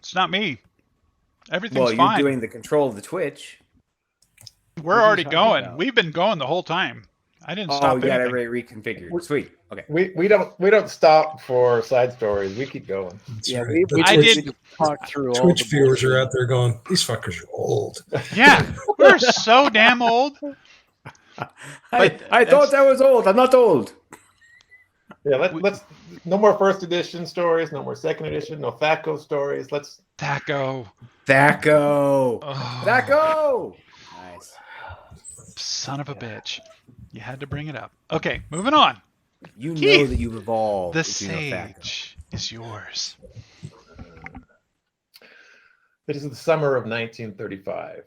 It's not me. Everything's Well, you're fine. doing the control of the Twitch. We're already going. We've been going the whole time. I didn't stop you got it anything. reconfigured. Sweet. Okay. We don't stop for side stories. We keep going. That's Yeah, right. we I just did- talk through all Twitch the viewers bullshit. are out there going, these fuckers are old. Yeah, we're so damn old. I thought I was old. I'm not old. Yeah, let's no more first edition stories, no more second edition, no THACO stories. Let's Thaco. Thaco. Oh, Thaco. Nice. son of a bitch. You had to bring it up. Okay, moving on. You know Keith, that you've evolved. The if you know Thaco. sage is yours. It is the summer of 1935.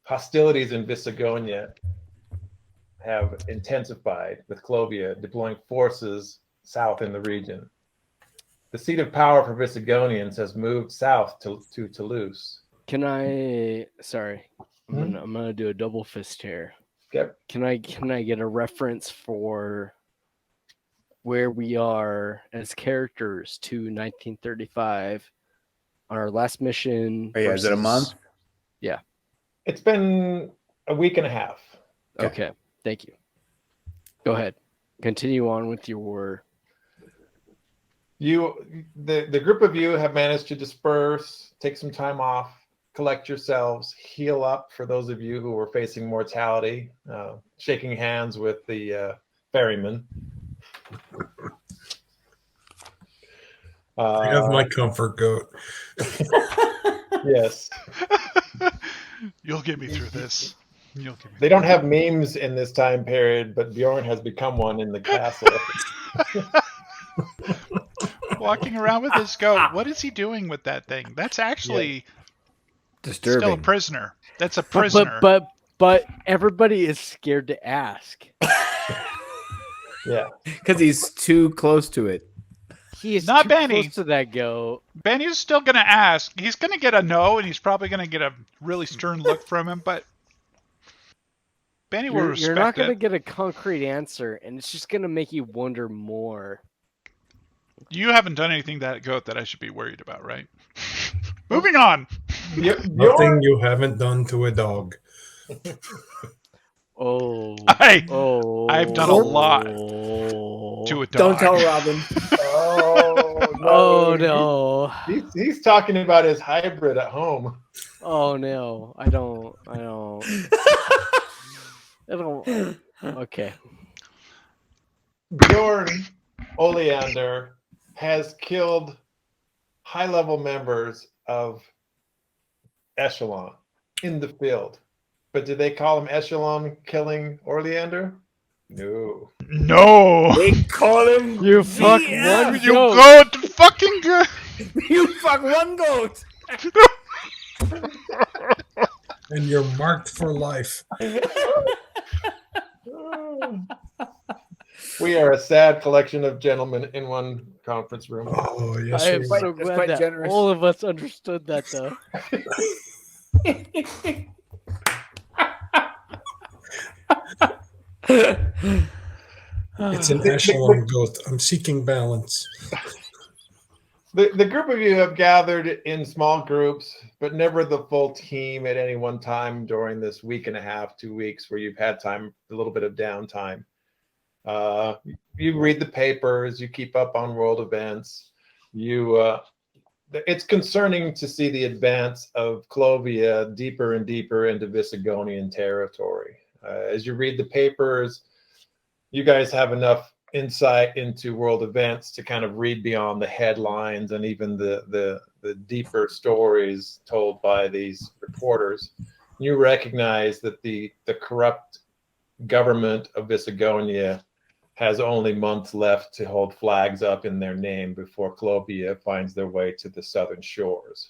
Hostilities in Visigonia have intensified, with Clovian deploying forces south in the region. The seat of power for Visigonians has moved south to Toulouse. Can I? Sorry, I'm gonna do a double fist here. Yep. Can I get a reference for where we are as characters to 1935 on our last mission? Oh, yeah, is it a month? Yeah. It's been a week and a half. Okay. Thank you. Go ahead. Continue on with your. The group of you have managed to disperse, take some time off, collect yourselves, heal up for those of you who were facing mortality, shaking hands with the ferryman. I have my comfort goat. Yes. You'll get me through this. They don't have memes in this time period, but Bjorn has become one in the castle. Walking around with his goat. What is he doing with that thing? That's actually Disturbing. still a prisoner. That's a prisoner. But everybody is scared to ask. Yeah. Because he's too close to it. He is Not too Benny. close to that goat. Benny's still going to ask. He's going to get a no, and he's probably going to get a really stern look from him, but Benny will respect You're not going to it. get a concrete answer, and it's just going to make you wonder more. You haven't done anything to that goat that I should be worried about, right? Moving on. Nothing you haven't done to a dog. I've done a lot to a dog. Don't tell Robin. Oh no. He's talking about his hybrid at home. Oh no. I don't. Okay. Bjorn Oleander has killed high-level members of Echelon in the field. But did they call him Echelon killing Oleander? No. No. They call him You fuck one You goat. goat fucking good. You fuck one goat. And you're marked for life. We are a sad collection of gentlemen in one conference room. Oh, yes. I am we so are. glad quite that generous. all of us understood that though. It's an echelon goat. I'm seeking balance. The group of you have gathered in small groups, but never the full team at any one time during this week and a half, 2 weeks, where you've had time, a little bit of downtime. You read the papers, you keep up on world events. It's concerning to see the advance of Clovia deeper and deeper into Visigonian territory. As you read the papers, you guys have enough insight into world events to kind of read beyond the headlines and even the deeper stories told by these reporters. You recognize that the corrupt government of Visigonia has only months left to hold flags up in their name before Clovia finds their way to the southern shores.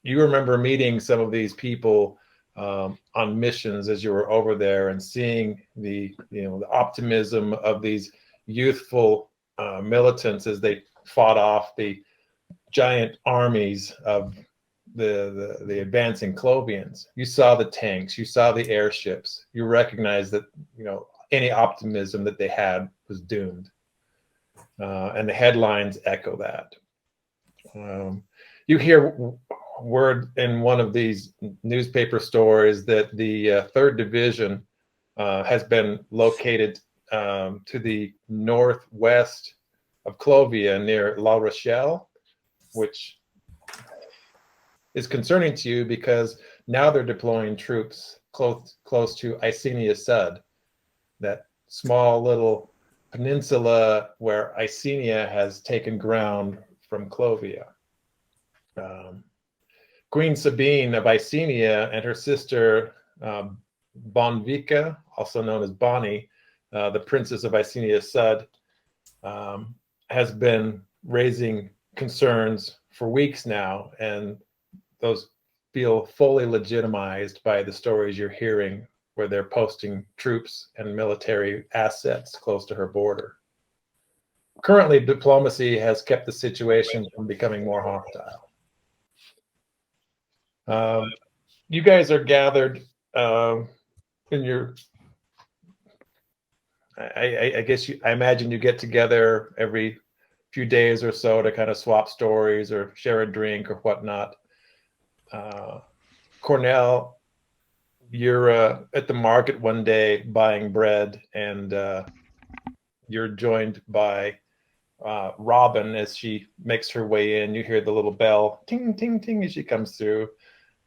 You remember meeting some of these people on missions as you were over there and seeing the optimism of these youthful militants as they fought off the giant armies of the advancing Clovians. You saw the tanks, you saw the airships. You recognized that any optimism that they had was doomed, and the headlines echo that. You hear word in one of these newspaper stories that the Third Division has been located to the northwest of Clovia near La Rochelle, which is concerning to you because now they're deploying troops close to Icenia Sud, that small little peninsula where Icenia has taken ground from Clovia. Queen Sabine of Icenia and her sister Bonvica, also known as Bonnie, the princess of Icenia Sud, has been raising concerns for weeks now, and those feel fully legitimized by the stories you're hearing, where they're posting troops and military assets close to her border. Currently, diplomacy has kept the situation from becoming more hostile. You guys are gathered in your. I guess I imagine you get together every few days or so to kind of swap stories or share a drink or whatnot. Cornel, you're at the market one day buying bread, and you're joined by Robin as she makes her way in. You hear the little bell, ting, ting, ting, as she comes through.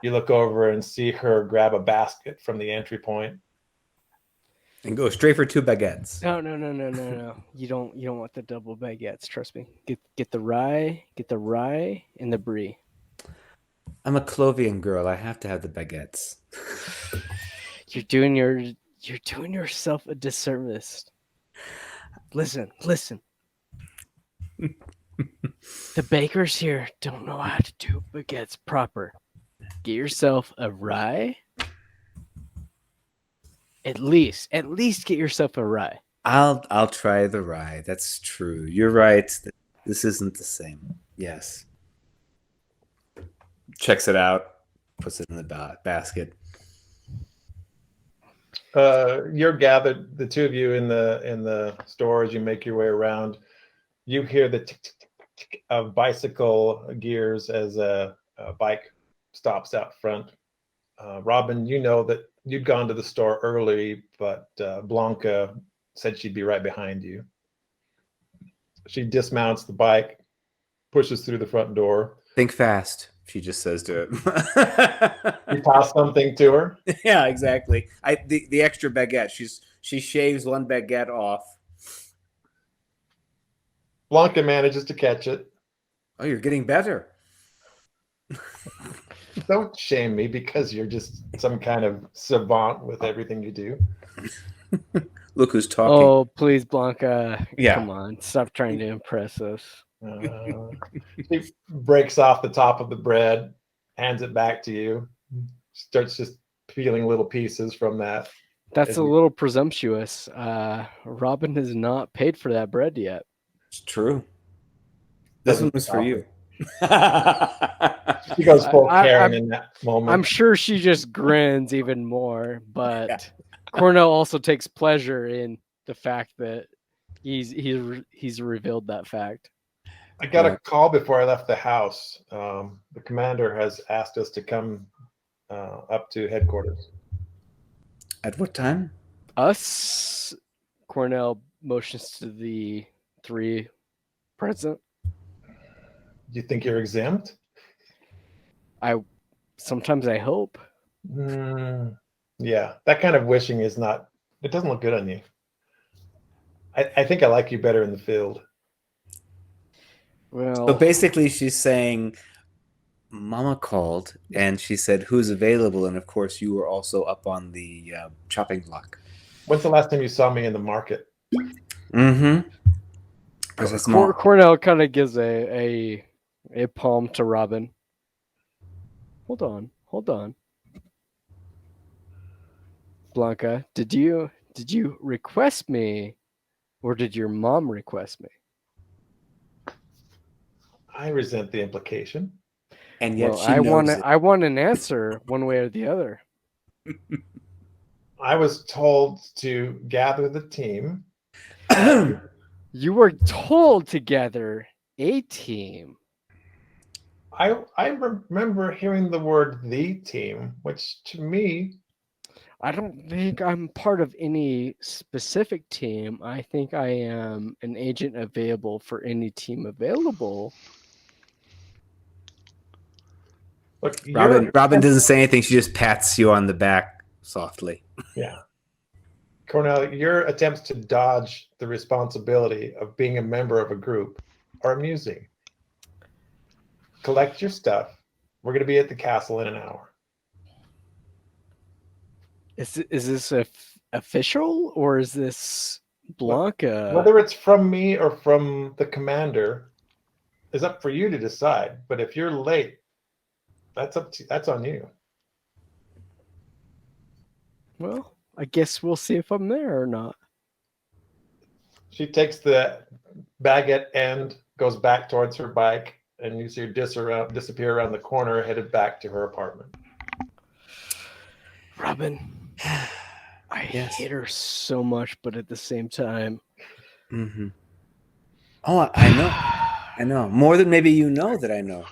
You look over and see her grab a basket from the entry point. And go straight for 2 baguettes. No. You don't want the double baguettes, trust me. Get the rye, and the brie. I'm a Clovian girl. I have to have the baguettes. You're doing yourself a disservice. Listen. The bakers here don't know how to do baguettes proper. Get yourself a rye. At least get yourself a rye. I'll try the rye. That's true. You're right. This isn't the same. Yes. Checks it out. Puts it in the basket. You're gathered, the two of you in the store. As you make your way around, you hear the tick, tick, tick, tick of bicycle gears as a bike stops out front. Robin, you know that you'd gone to the store early, but Blanca said she'd be right behind you. She dismounts the bike, pushes through the front door. Think fast, she just says to it. You toss something to her? Yeah, exactly. The extra baguette. She shaves one baguette off. Blanca manages to catch it. Oh, you're getting better. Don't shame me because you're just some kind of savant with everything you do. Look who's talking. Oh, please, Blanca. Yeah. Come on. Stop trying to impress us. She breaks off the top of the bread, hands it back to you, starts just peeling little pieces from that. That's a little presumptuous. Robin has not paid for that bread yet. It's true. This one was for you. She goes full Karen in that moment. I'm sure she just grins even more, but Cornel also takes pleasure in the fact that he's revealed that fact. I got a call before I left the house. The commander has asked us to come up to headquarters. At what time? Us? Cornel motions to the 3 present. Do you think you're exempt? Sometimes I hope. Yeah, that kind of wishing is not. It doesn't look good on you. I think I like you better in the field. Well, so basically, she's saying, "Mama called and she said who's available," and of course, you were also up on the chopping block. When's the last time you saw me in the market? Mm-hmm. Cornel kind of gives a palm to Robin. Hold on. Blanca, did you request me, or did your mom request me? I resent the implication. And yet I want an answer one way or the other. I was told to gather the team. You were told to gather a team. I remember hearing the word "the team," which to me, I don't think I'm part of any specific team. I think I am an agent available for any team available. look, Robin doesn't say anything. She just pats you on the back softly. yeah, Cornel, your attempts to dodge the responsibility of being a member of a group are amusing. Collect your stuff. We're going to be at the castle in an hour. Is this official or is this Blanca? Whether it's from me or from the commander is up for you to decide. But if you're late, that's on you. Well, I guess we'll see if I'm there or not. She takes the baguette end, goes back towards her bike, and you see her disappear around the corner, headed back to her apartment. Robin, I Yes. hate her so much, but at the same time, Mm-hmm. Oh, I know more than maybe you know that I know.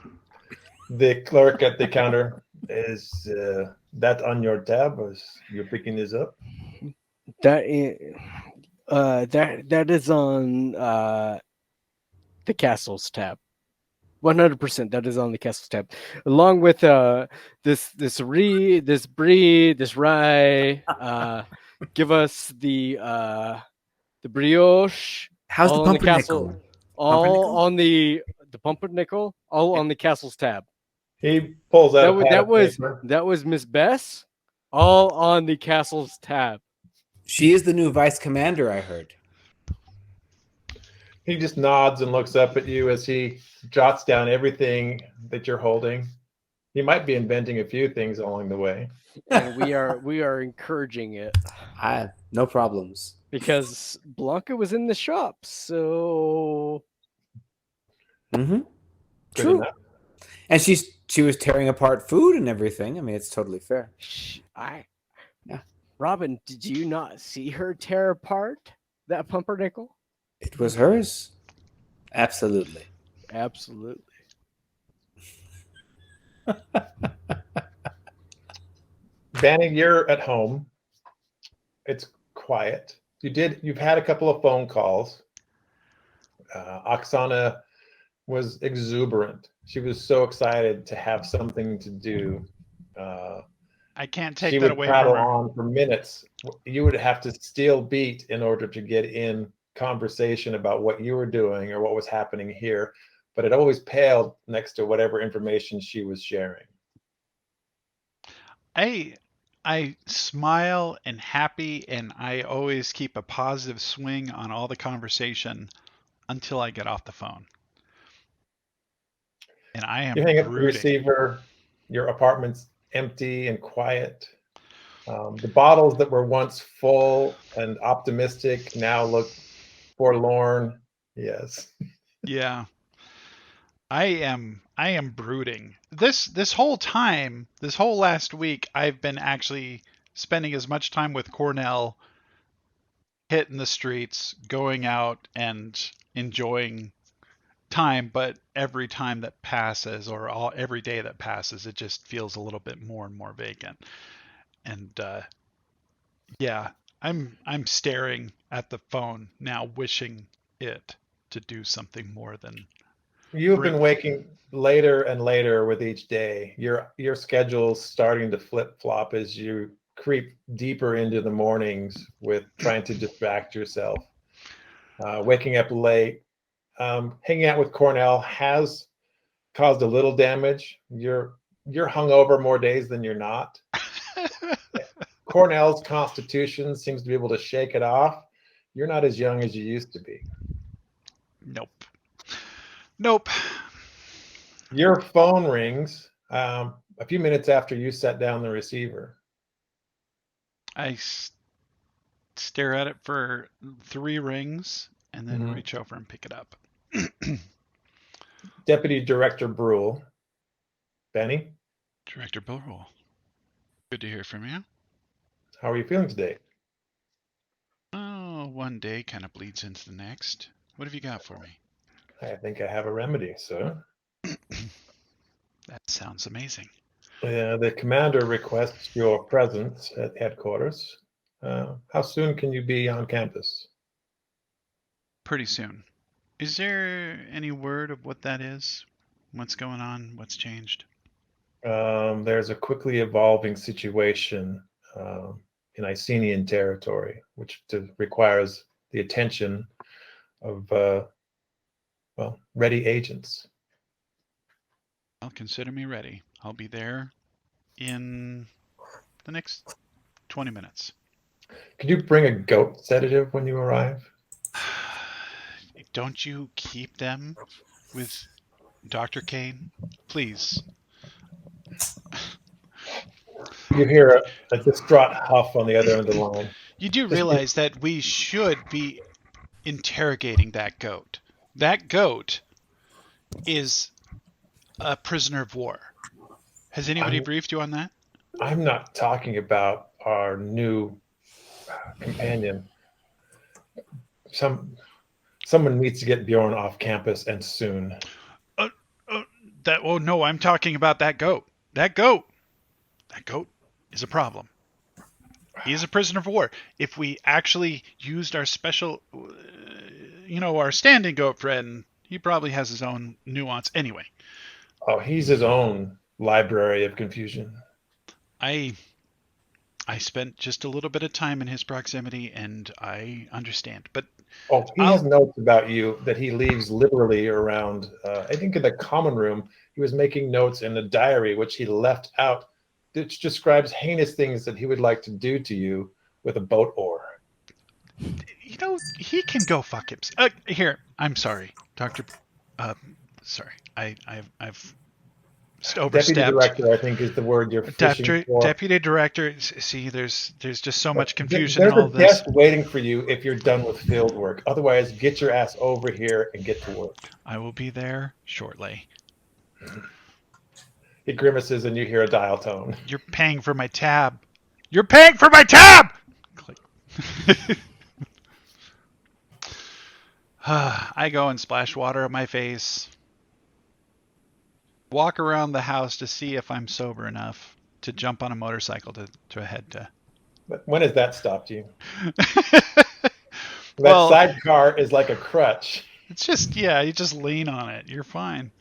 The clerk at the counter is that on your tab as you're picking this up? that is on the castle's tab. 100%. That is on the castle's tab, along with this brie, this rye. Give us the brioche. How's the all on the pumpernickel? castle. All on the pumpernickel. All on the castle's tab. He pulls out a pad That of was paper. that was Miss Bess. All on the castle's tab. She is the new vice commander, I heard. He just nods and looks up at you as he jots down everything that you're holding. He might be inventing a few things along the way. And we are encouraging it No problems. because Blanca was in the shop. So Mm-hmm. Good True. enough. And she was tearing apart food and everything. I mean, it's totally fair. Yeah. Robin, did you not see her tear apart that pumpernickel? It was hers. Absolutely. Absolutely. Vanny, you're at home. It's quiet. You've had a couple of phone calls. Oksana was exuberant. She was so excited to have something to do. I can't take She that would away prattle from her. on for minutes. You would have to steal beat in order to get in conversation about what you were doing or what was happening here, but it always paled next to whatever information she was sharing. I smile and happy, and I always keep a positive swing on all the conversation until I get off the phone. And I am You hang up the brooding. receiver. Your apartment's empty and quiet. The bottles that were once full and optimistic now look forlorn. Yes. Yeah. I am brooding. This whole time, this whole last week, I've been actually spending as much time with Cornel, hitting the streets, going out and enjoying time, but every time that passes or every day that passes, it just feels a little bit more and more vacant. And yeah, I'm staring at the phone now, wishing it to do something more than You've been waking later and later with each day. Your schedule's starting to flip-flop as you creep deeper into the mornings with trying to distract yourself. Waking up late, hanging out with Cornell has caused a little damage. You're hungover more days than you're not. Cornell's constitution seems to be able to shake it off. You're not as young as you used to be. Nope. Your phone rings a few minutes after you set down the receiver. I stare at it for 3 rings and then reach over and pick it up. Deputy Director Brule. Benny? Director Brule. Good to hear from you. How are you feeling today? Oh, one day kind of bleeds into the next. What have you got for me? I think I have a remedy, sir. That sounds amazing. The commander requests your presence at headquarters. How soon can you be on campus? Pretty soon. Is there any word of what that is? What's going on? What's changed? There's a quickly evolving situation in Icenian territory, which requires the attention of, ready agents. Well, consider me ready. I'll be there in the next 20 minutes. Could you bring a goat sedative when you arrive? Don't you keep them with Dr. Kane? Please. You hear a distraught huff on the other end of the line. You do realize that we should be interrogating that goat. That goat is a prisoner of war. Has anybody briefed you on that? I'm not talking about our new companion. Someone needs to get Bjorn off campus, and soon. No, I'm talking about that goat. That goat is a problem. He is a prisoner of war. If we actually used our special, our standing goat friend, he probably has his own nuance. Anyway. Oh, he's his own library of confusion. I spent just a little bit of time in his proximity, and I understand. But he has notes about you that he leaves liberally around. I think in the common room, he was making notes in a diary which he left out, which describes heinous things that he would like to do to you with a boat oar. He can go fuck himself. Here, I'm sorry, Doctor. Sorry, I've overstepped. Deputy director, I think, is the word you're fishing for. Deputy director. See, there's just so much confusion in all There's a this. desk waiting for you if you're done with field work. Otherwise, get your ass over here and get to work. I will be there shortly. He grimaces and you hear a dial tone. You're paying for my tab. You're paying for my tab! Click. I go and splash water on my face. Walk around the house to see if I'm sober enough to jump on a motorcycle to head to. But when has that stopped you? That sidecar is like a crutch. It's just, you just lean on it. You're fine.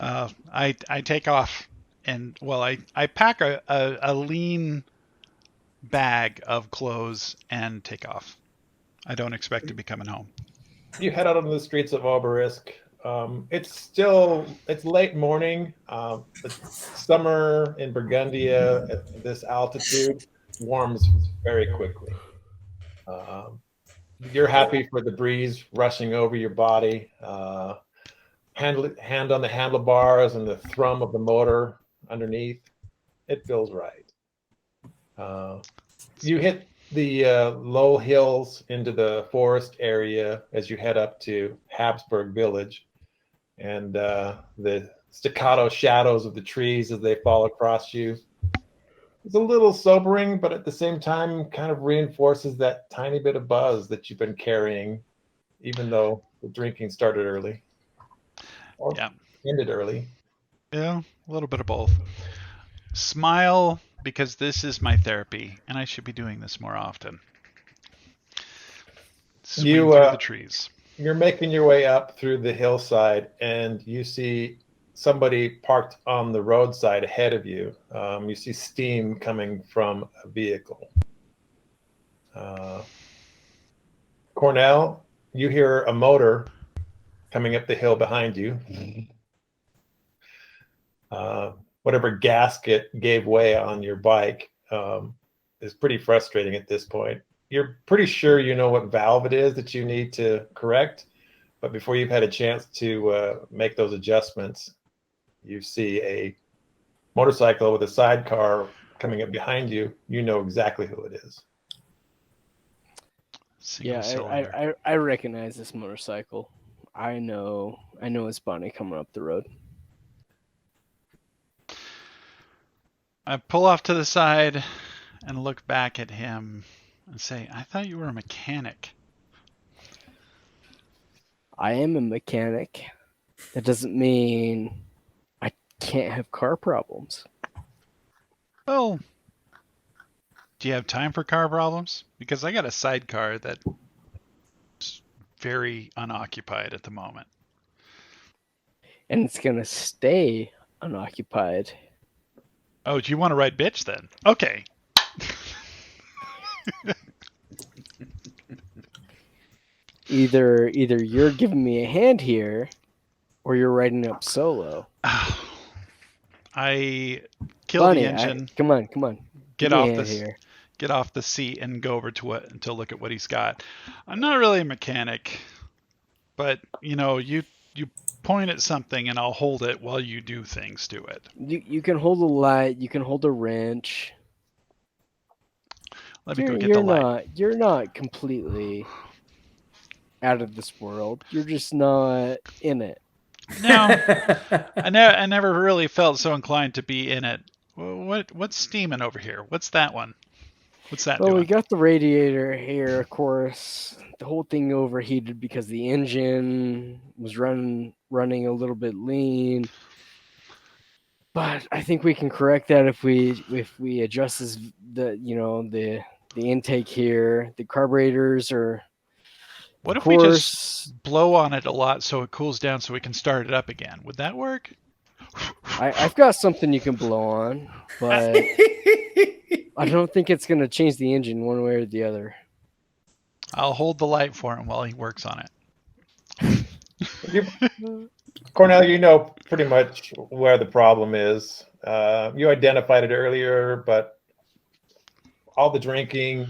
I take off and, I pack a lean bag of clothes and take off. I don't expect to be coming home. You head out on the streets of Obelisk. It's late morning. It's summer in Burgundia at this altitude warms very quickly. You're happy for the breeze rushing over your body. Hand on the handlebars and the thrum of the motor underneath. It feels right. You hit the low hills into the forest area as you head up to Habsburg Village, and the staccato shadows of the trees as they fall across you. It's a little sobering, but at the same time kind of reinforces that tiny bit of buzz that you've been carrying, even though the drinking started early. Or ended early. Yeah, a little bit of both. Smile, because this is my therapy, and I should be doing this more often. Swing through the trees. You're making your way up through the hillside, and you see somebody parked on the roadside ahead of you. You see steam coming from a vehicle. Cornel, you hear a motor coming up the hill behind you. Whatever gasket gave way on your bike is pretty frustrating at this point. You're pretty sure you know what valve it is that you need to correct, but before you've had a chance to make those adjustments, you see a motorcycle with a sidecar coming up behind you. You know exactly who it is. I recognize this motorcycle. I know it's Bonnie coming up the road. I pull off to the side and look back at him and say, I thought you were a mechanic. I am a mechanic. That doesn't mean Can't have car problems. Well, do you have time for car problems? Because I got a sidecar that's very unoccupied at the moment. And it's gonna stay unoccupied. Oh, do you want to ride bitch then? Okay. Either you're giving me a hand here, or you're riding up solo. I kill Bonnie, the engine. come on. Get Give me a off hand this. here. Get off the seat and go over to look at what he's got. I'm not really a mechanic, but you point at something and I'll hold it while you do things to it. You can hold a light. You can hold a wrench. Let me go get the light. You're not completely out of this world. You're just not in it. No, I never really felt so inclined to be in it. What's steaming over here? What's that one? What's that Well, doing? we got the radiator here, of course. The whole thing overheated because the engine was running a little bit lean. But I think we can correct that if we adjust the intake here. The carburetors are. What Of if we course, just blow on it a lot so it cools down so we can start it up again? Would that work? I've got something you can blow on, but I don't think it's going to change the engine one way or the other. I'll hold the light for him while he works on it. Cornel, you know pretty much where the problem is. You identified it earlier, but all the drinking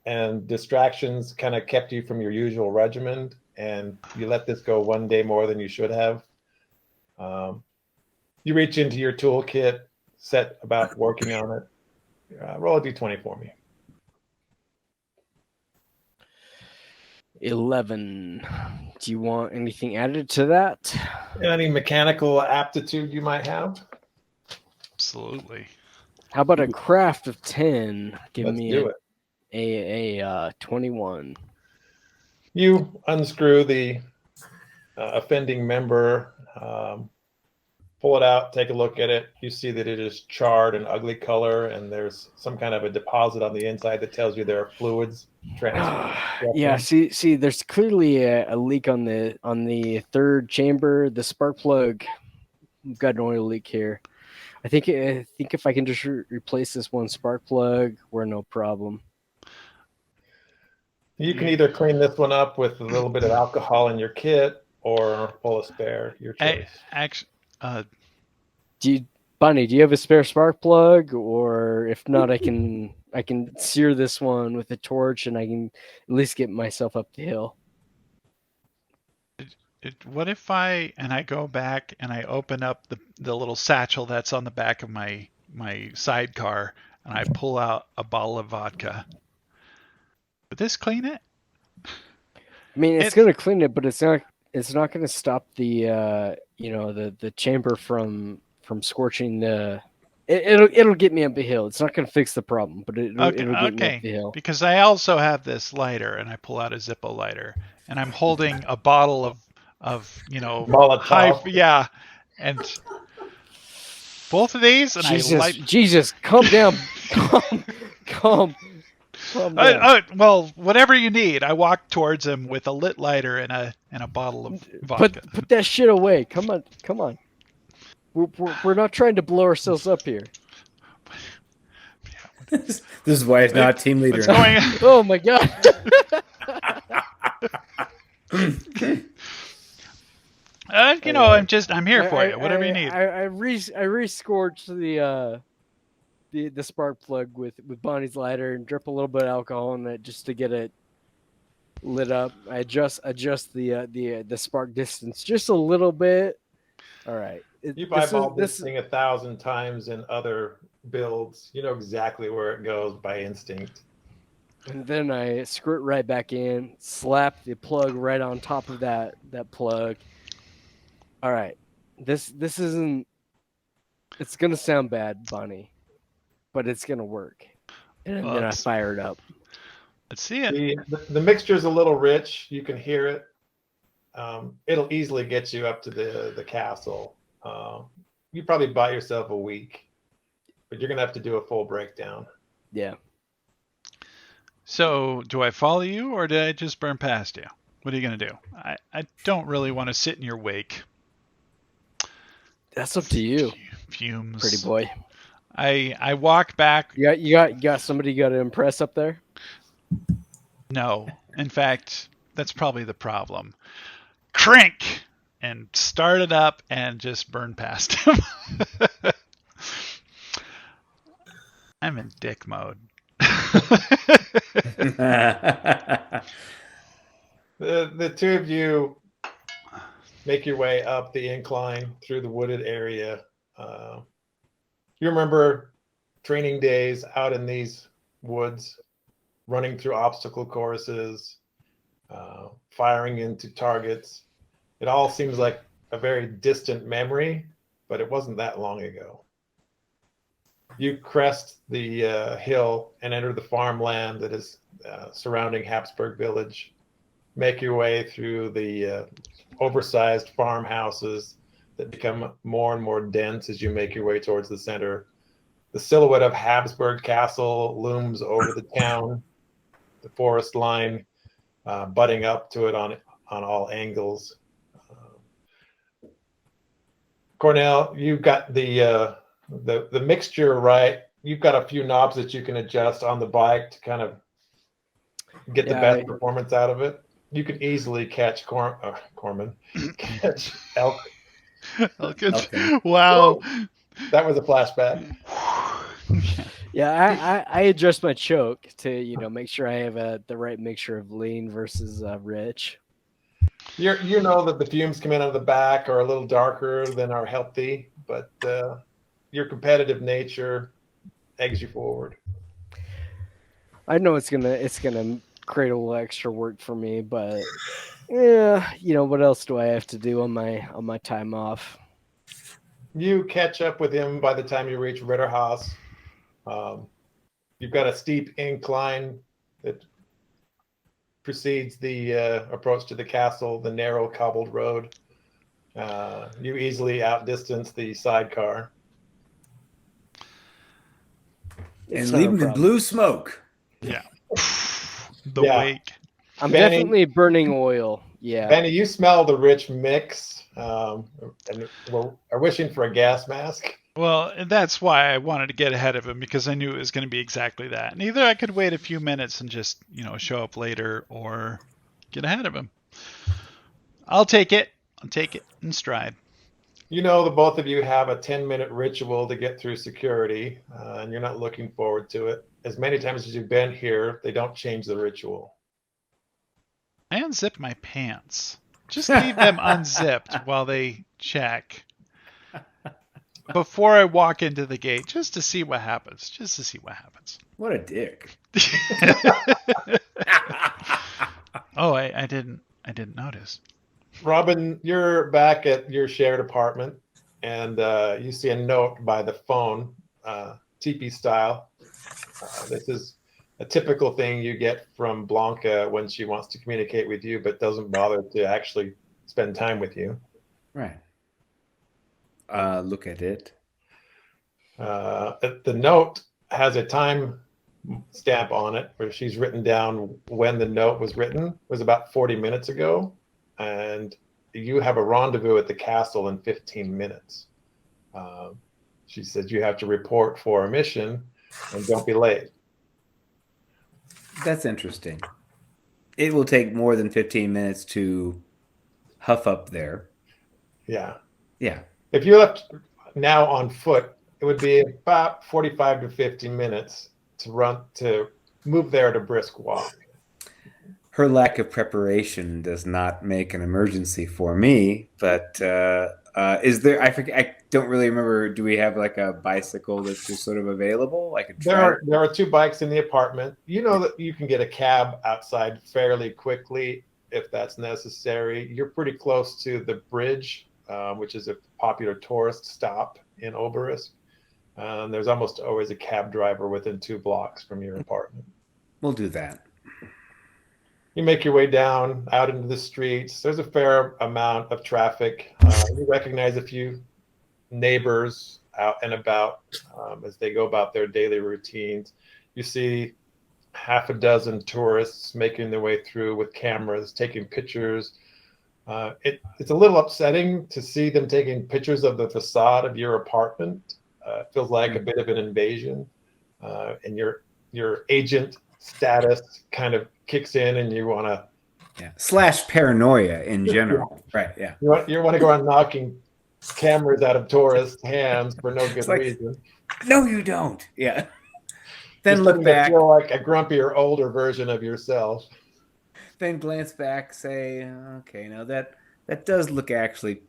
and distractions kind of kept you from your usual regimen, and you let this go one day more than you should have. You reach into your toolkit, set about working on it. Roll a d20 for me. 11. Do you want anything added to that? Any mechanical aptitude you might have? Absolutely. How about a craft of 10? Give Let's me do it. a 21. You unscrew the offending member, pull it out, take a look at it. You see that it is charred and ugly color, and there's some kind of a deposit on the inside that tells you there are fluids transferred. Yeah, see, there's clearly a leak on the third chamber. The spark plug, we've got an oil leak here. I think if I can just replace this one spark plug, we're no problem. You can either clean this one up with a little bit of alcohol in your kit or pull a spare, your choice. Bonnie, do you have a spare spark plug? Or if not, I can sear this one with a torch and I can at least get myself up the hill. What if I go back and I open up the little satchel that's on the back of my sidecar and I pull out a bottle of vodka? Would this clean it? I mean, it's going to clean it, but it's not going to stop the the chamber from scorching the. It'll get me up the hill. It's not going to fix the problem, but it'll get me up the hill. Because I also have this lighter, and I pull out a Zippo lighter, and I'm holding a bottle of Molotov. and both of these, and Jesus, calm down, calm down. Well, whatever you need. I walk towards him with a lit lighter and a bottle of vodka. Put that shit away. Come on. We're not trying to blow ourselves up here. This is why he's not team leader. Oh my god. I'm here for you. Whatever you need. I re-scorched the spark plug with Bonnie's lighter and drip a little bit of alcohol in it just to get it lit up. I adjust the spark distance just a little bit. All right. You've eyeballed this thing 1,000 times in other builds. You know exactly where it goes by instinct. And then I screw it right back in, slap the plug right on top of that plug. All right. This isn't. It's gonna sound bad, Bonnie, but it's gonna work. And then I fire it up. Let's see it. The mixture's a little rich. You can hear it. It'll easily get you up to the castle. you probably buy yourself a week, but you're gonna have to do a full breakdown. Yeah. So, do I follow you, or did I just burn past you? What are you gonna do? I don't really want to sit in your wake. That's up to you, Fumes. pretty boy. I walk back. You got somebody you got to impress up there? No. In fact, that's probably the problem. Crank! And start it up and just burn past him. I'm in dick mode. The two of you make your way up the incline through the wooded area. You remember training days out in these woods, running through obstacle courses, firing into targets. It all seems like a very distant memory, but it wasn't that long ago. You crest the hill and enter the farmland that is surrounding Habsburg Village. Make your way through the oversized farmhouses that become more and more dense as you make your way towards the center. The silhouette of Habsburg Castle looms over the town, the forest line butting up to it on all angles. Cornel, you've got the mixture right. You've got a few knobs that you can adjust on the bike to kind of get the best performance out of it. You can easily catch Corman, catch elk. Elkin. Wow. Whoa. That was a flashback. Yeah, I adjust my choke to make sure I have the right mixture of lean versus rich. You know that the fumes coming out of the back are a little darker than are healthy, but your competitive nature eggs you forward. I know it's gonna create a little extra work for me, but yeah, what else do I have to do on my time off? You catch up with him by the time you reach Ritterhaus. You've got a steep incline that precedes the approach to the castle, the narrow cobbled road. You easily outdistance the sidecar. And leave him in blue smoke. Yeah. The wake. I'm Vanny, definitely burning oil. Yeah. Vanny, you smell the rich mix and are wishing for a gas mask. Well, that's why I wanted to get ahead of him, because I knew it was going to be exactly that. And either I could wait a few minutes and just, show up later, or get ahead of him. I'll take it. I'll take it in stride. You know, the both of you have a 10-minute ritual to get through security, and you're not looking forward to it. As many times as you've been here, they don't change the ritual. I unzipped my pants. Just leave them unzipped while they check. Before I walk into the gate, just to see what happens. What a dick. Oh, I didn't notice. Robin, you're back at your shared apartment, and you see a note by the phone, TP style. This is a typical thing you get from Blanca when she wants to communicate with you, but doesn't bother to actually spend time with you. Right. Look at it. The note has a time stamp on it where she's written down when the note was written. It was about 40 minutes ago, and you have a rendezvous at the castle in 15 minutes. She said you have to report for a mission and don't be late. That's interesting. It will take more than 15 minutes to huff up there. Yeah. Yeah. If you left now on foot, it would be about 45 to 50 minutes to move there at a brisk walk. Her lack of preparation does not make an emergency for me, but is there, I don't really remember, do we have like a bicycle that's just sort of available? I could try. There are two bikes in the apartment. You know that you can get a cab outside fairly quickly if that's necessary. You're pretty close to the bridge, which is a popular tourist stop in Oberisk. There's almost always a cab driver within 2 blocks from your apartment. We'll do that. You make your way down out into the streets. There's a fair amount of traffic. You recognize a few neighbors out and about as they go about their daily routines. You see half a dozen tourists making their way through with cameras, taking pictures. It's a little upsetting to see them taking pictures of the facade of your apartment. It feels like a bit of an invasion, and your agent status kind of kicks in, and you want to / paranoia in general. Right. Yeah. you want to go around knocking cameras out of tourists' hands for no good reason. No, you don't. Yeah. Then You're look back. feel like a grumpier, older version of yourself. Then glance back, say, okay, now that does look actually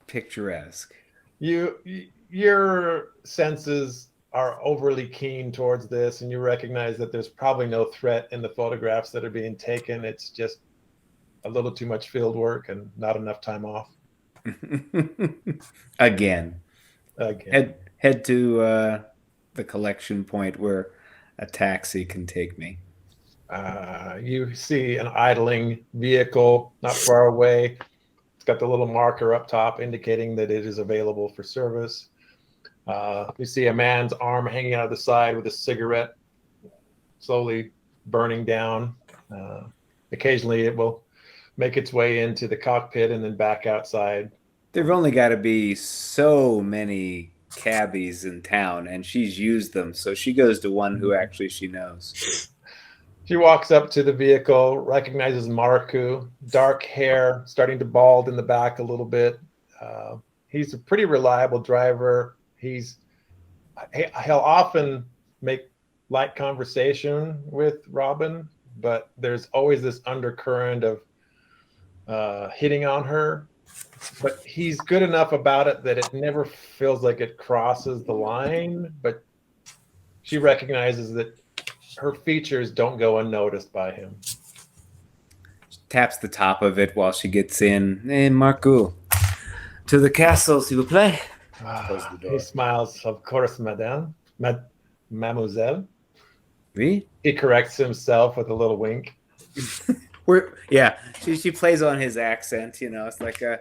picturesque. Your senses are overly keen towards this, and you recognize that there's probably no threat in the photographs that are being taken. It's just a little too much field work and not enough time off. Again. Head to the collection point where a taxi can take me. You see an idling vehicle not far away. It's got the little marker up top indicating that it is available for service. You see a man's arm hanging out of the side with a cigarette slowly burning down. Occasionally it will make its way into the cockpit and then back outside. There've only got to be so many cabbies in town, and she's used them, so she goes to one who actually she knows. She walks up to the vehicle, recognizes Marku, dark hair, starting to bald in the back a little bit. He's a pretty reliable driver. He'll often make light conversation with Robin, but there's always this undercurrent of hitting on her. But he's good enough about it that it never feels like it crosses the line. But she recognizes that her features don't go unnoticed by him. She taps the top of it while she gets in. Hey, Marku, to the castle, s'il vous plaît. Close the door. He smiles. Of course, madame. Mademoiselle. Oui? He corrects himself with a little wink. She plays on his accent, it's like a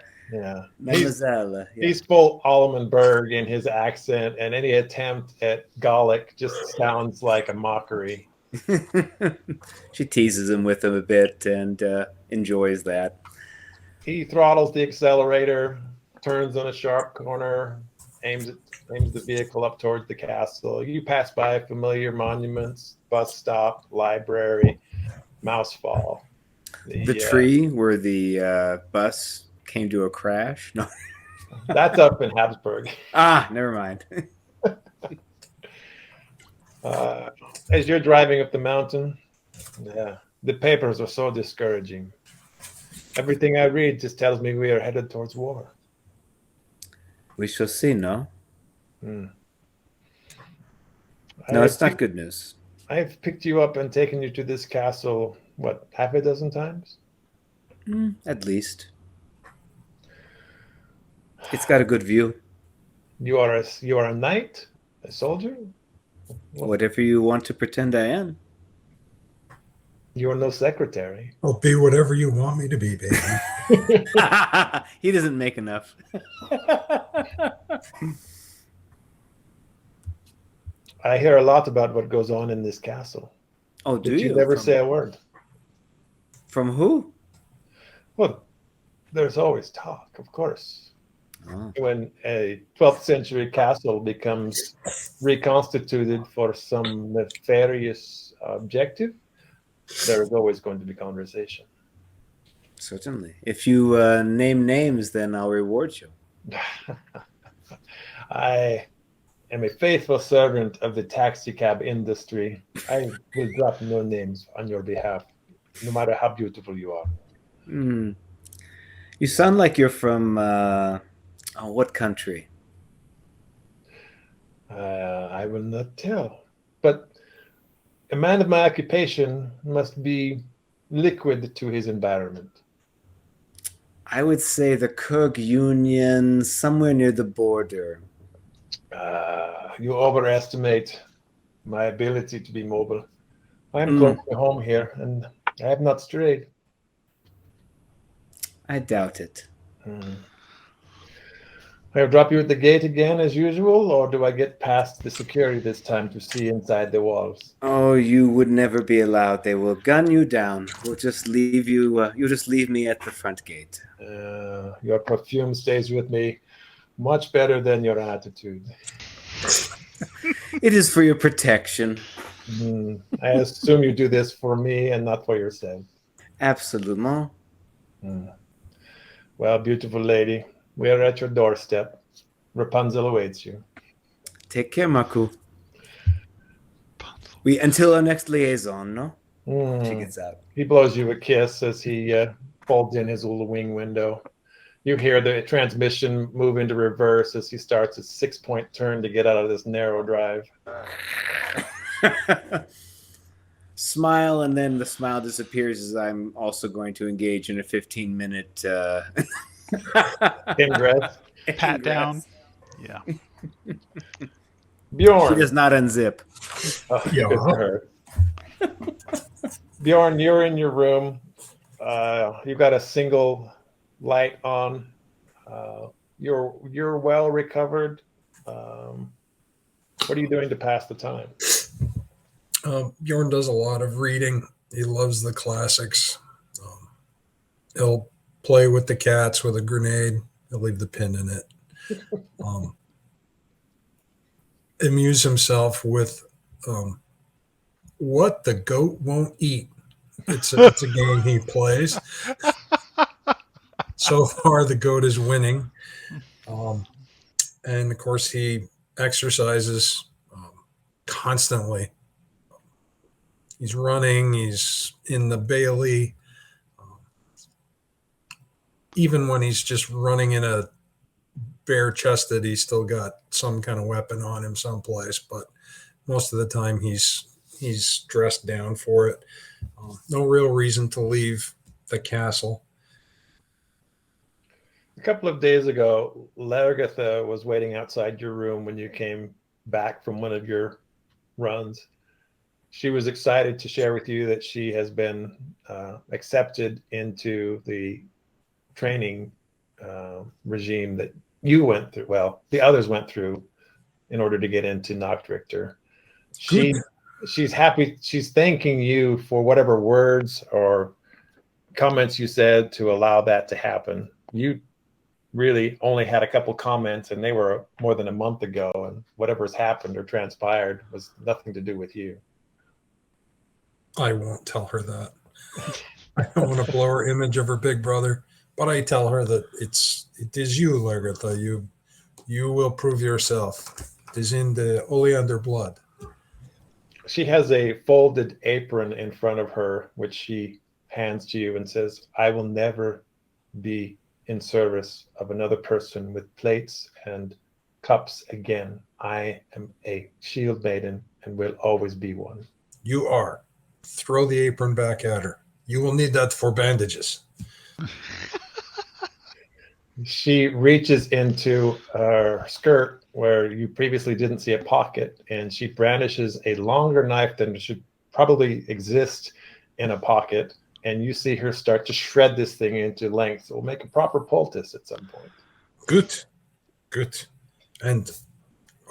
mademoiselle. He's full Allenberg in his accent, and any attempt at Gallic just sounds like a mockery. She teases him with him a bit and enjoys that. He throttles the accelerator, turns on a sharp corner, aims the vehicle up towards the castle. You pass by familiar monuments, bus stop, library, Mousefall. The tree where the bus came to a crash? No. That's up in Habsburg. Never mind. As you're driving up the mountain, the papers are so discouraging. Everything I read just tells me we are headed towards war. We shall see, no? No, it's not good news. I've picked you up and taken you to this castle, half a dozen times? At least. It's got a good view. You are a knight? A soldier? Whatever you want to pretend I am. You are no secretary. I'll be whatever you want me to be, baby. He doesn't make enough. I hear a lot about what goes on in this castle. Oh, do you? Never say a word. From who? Well, there's always talk, of course. Oh. When a 12th century castle becomes reconstituted for some nefarious objective, there is always going to be conversation. Certainly. If you name names, then I'll reward you. I am a faithful servant of the taxi cab industry. I will drop no names on your behalf, no matter how beautiful you are. You sound like you're from what country? I will not tell. But a man of my occupation must be liquid to his environment. I would say the Kurg Union, somewhere near the border. You overestimate my ability to be mobile. I'm close to home here, and I have not strayed. I doubt it. I'll drop you at the gate again as usual, or do I get past the security this time to see inside the walls? Oh, you would never be allowed. They will gun you down. We'll just leave you. You'll just leave me at the front gate. Your perfume stays with me much better than your attitude. It is for your protection. I assume you do this for me and not for yourself. Absolument. Well, beautiful lady, we are at your doorstep. Rapunzel awaits you. Take care, Maku. Until our next liaison, no? She gets out. He blows you a kiss as he folds in his little wing window. You hear the transmission move into reverse as he starts a 6-point turn to get out of this narrow drive. Smile, and then the smile disappears as I'm also going to engage in a 15-minute Ingress. Pat down. Yeah. Bjorn. She does not unzip. Oh, good for her. Bjorn, you're in your room. You've got a single light on. You're well recovered. What are you doing to pass the time? Bjorn does a lot of reading. He loves the classics. He'll play with the cats with a grenade. He'll leave the pin in it. Amuse himself with what the goat won't eat. It's a game he plays. So far, the goat is winning. And of course, he exercises constantly. He's running, he's in the Bailey. Even when he's just running in a bare chested, he's still got some kind of weapon on him someplace. But most of the time, he's dressed down for it. No real reason to leave the castle. A couple of days ago, Reginca was waiting outside your room when you came back from one of your runs. She was excited to share with you that she has been accepted into the training regime that you went through. Well, the others went through in order to get into Nachtrichter. She's happy. She's thanking you for whatever words or comments you said to allow that to happen. You really only had a couple comments, and they were more than a month ago, and whatever's happened or transpired was nothing to do with you. I won't tell her that. I don't want to blow her image of her big brother, but I tell her that it is you, Reginca. You will prove yourself. It is in the oleander blood. She has a folded apron in front of her, which she hands to you and says, "I will never be in service of another person with plates and cups again. I am a shield maiden and will always be one." You are. Throw the apron back at her. You will need that for bandages. She reaches into her skirt where you previously didn't see a pocket, and she brandishes a longer knife than should probably exist in a pocket, and you see her start to shred this thing into lengths. It will make a proper poultice at some point. Good. And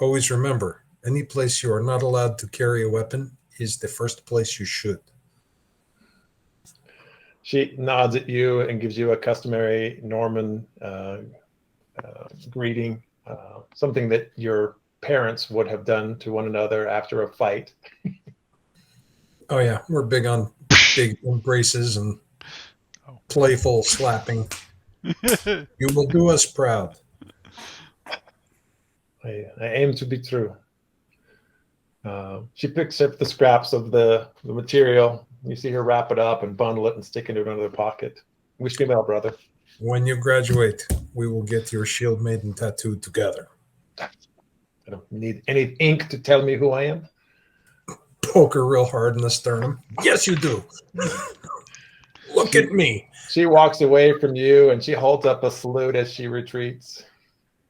always remember, any place you are not allowed to carry a weapon is the first place you should. She nods at you and gives you a customary Norman greeting, something that your parents would have done to one another after a fight. Oh yeah, we're big on big embraces and playful slapping. You will do us proud. I aim to be true. She picks up the scraps of the material. You see her wrap it up and bundle it and stick it in another pocket. Wish me well, brother. When you graduate, we will get your shield maiden tattooed together. I don't need any ink to tell me who I am. Poke her real hard in the sternum. Yes, you do. Look at me. She walks away from you and she holds up a salute as she retreats.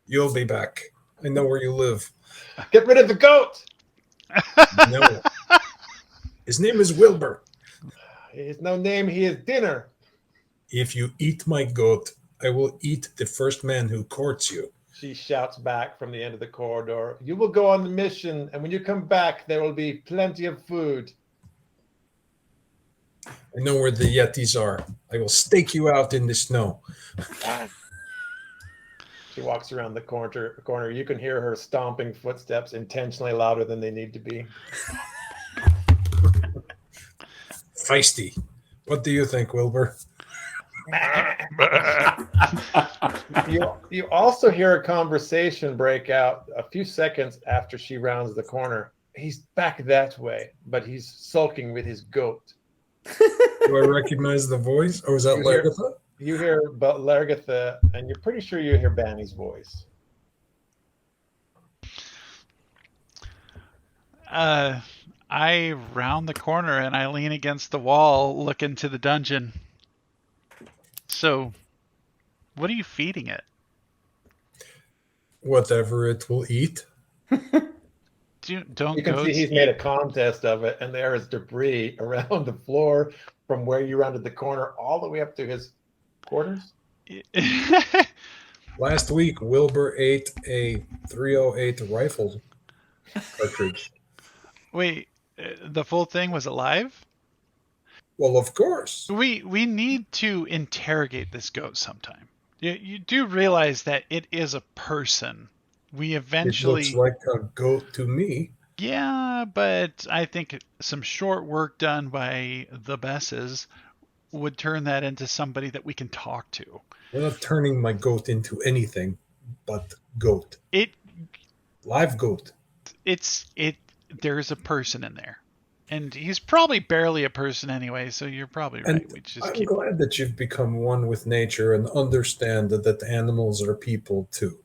You'll be back. I know where you live. Get rid of the goat! No. His name is Wilbur. He has no name, he is dinner. If you eat my goat, I will eat the first man who courts you. She shouts back from the end of the corridor, "You will go on the mission, and when you come back, there will be plenty of food." I know where the Yetis are. I will stake you out in the snow. She walks around the corner. You can hear her stomping footsteps intentionally louder than they need to be. Feisty. What do you think, Wilbur? You also hear a conversation break out a few seconds after she rounds the corner. He's back that way, but he's sulking with his goat. Do I recognize the voice? Or is that Largatha? You hear Largatha, and you're pretty sure you hear Banny's voice. I round the corner and I lean against the wall, look into the dungeon. So, what are you feeding it? Whatever it will eat. Don't You can see he's made a contest of it, and there is debris around the floor from where you rounded the corner all the way up to his quarters. Last week, Wilbur ate a 308 rifle cartridge. Wait, the full thing was alive? Well, of course. We need to interrogate this goat sometime. You do realize that it is a person. We eventually... It looks like a goat to me. Yeah, but I think some short work done by the Besses would turn that into somebody that we can talk to. We're not turning my goat into anything but goat. Live goat. There's a person in there. And he's probably barely a person anyway, so you're probably right. I'm glad that you've become one with nature and understand that animals are people too.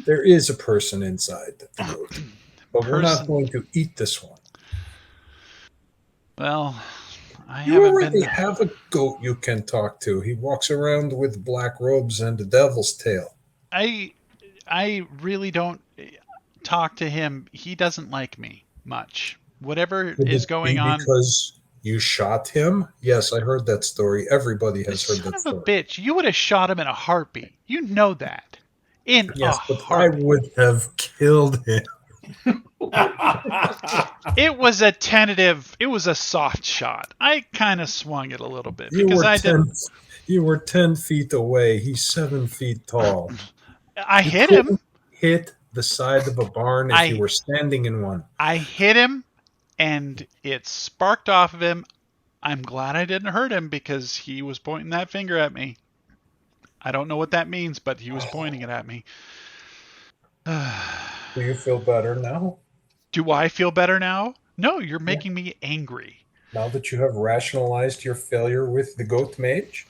There is a person inside the goat, but we're not going to eat this one. Well, You already have a goat you can talk to. He walks around with black robes and a devil's tail. I really don't talk to him. He doesn't like me much. Whatever is going on. Because you shot him? Yes, I heard that story. Everybody has heard that story. Son of a bitch! You would have shot him in a heartbeat. You know that. Yes, but I would have killed him. It was a tentative. It was a soft shot. I kind of swung it a little bit You were 10 feet away. He's 7 feet tall. I hit him. Hit the side of a barn if you were standing in one. I hit him, and it sparked off of him. I'm glad I didn't hurt him because he was pointing that finger at me. I don't know what that means, but he was pointing it at me. Do you feel better now? Do I feel better now? No, you're making me angry. Now that you have rationalized your failure with the goat mage?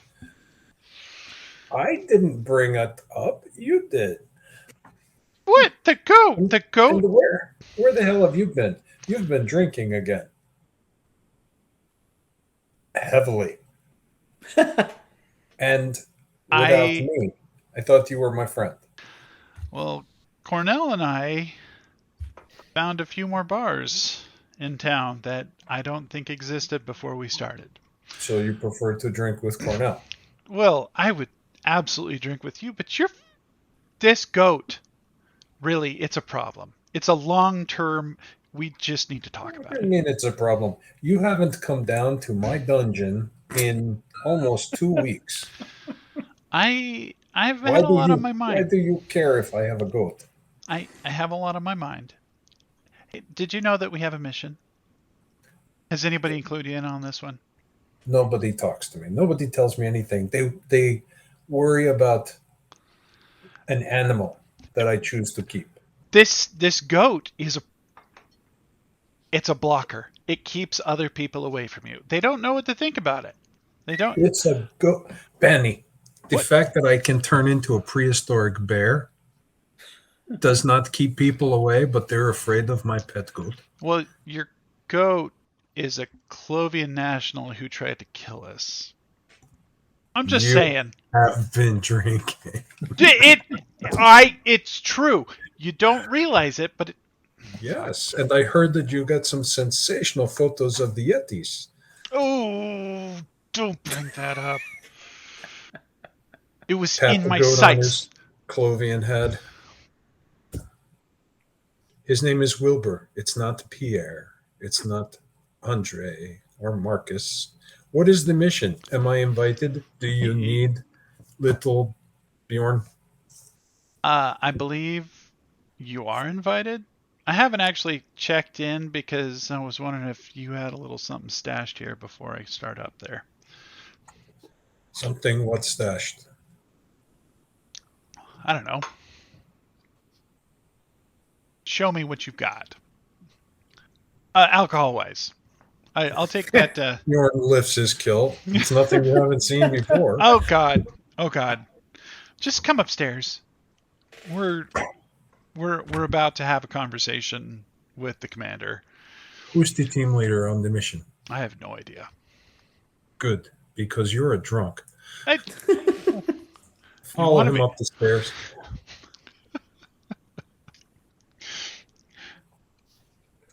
I didn't bring it up. You did. What? The goat? The goat? And where the hell have you been? You've been drinking again. Heavily. And without me. I thought you were my friend. Well, Cornel and I found a few more bars in town that I don't think existed before we started. So you prefer to drink with Cornel? Well, I would absolutely drink with you, but this goat, really, it's a problem. It's a long-term, we just need to talk about it. What do you mean it's a problem? You haven't come down to my dungeon in almost 2 weeks. I've had a lot on my mind. Why do you care if I have a goat? I have a lot on my mind. Hey, did you know that we have a mission? Has anybody included you in on this one? Nobody talks to me. Nobody tells me anything. They worry about an animal that I choose to keep. This goat it's a blocker. It keeps other people away from you. They don't know what to think about it. They don't. It's a goat. Benny, the fact that I can turn into a prehistoric bear does not keep people away, but they're afraid of my pet goat. Well, your goat is a Clovian national who tried to kill us. I'm just saying. Have been drinking. It's true. You don't realize it, but yes, and I heard that you got some sensational photos of the Yetis. Oh, don't bring that up. It was in my sights. Clovian head. His name is Wilbur. It's not Pierre. It's not Andre or Marcus. What is the mission? Am I invited? Do you need little Bjorn? I believe you are invited. I haven't actually checked in because I was wondering if you had a little something stashed here before I start up there. Something what stashed? I don't know. Show me what you've got. Alcohol-wise. I'll take that. Bjorn lifts his kill. It's nothing we haven't seen before. Oh, God. Oh, God. Just come upstairs. We're about to have a conversation with the commander. Who's the team leader on the mission? I have no idea. Good, because you're a drunk. I, Follow wanna him be- up the stairs.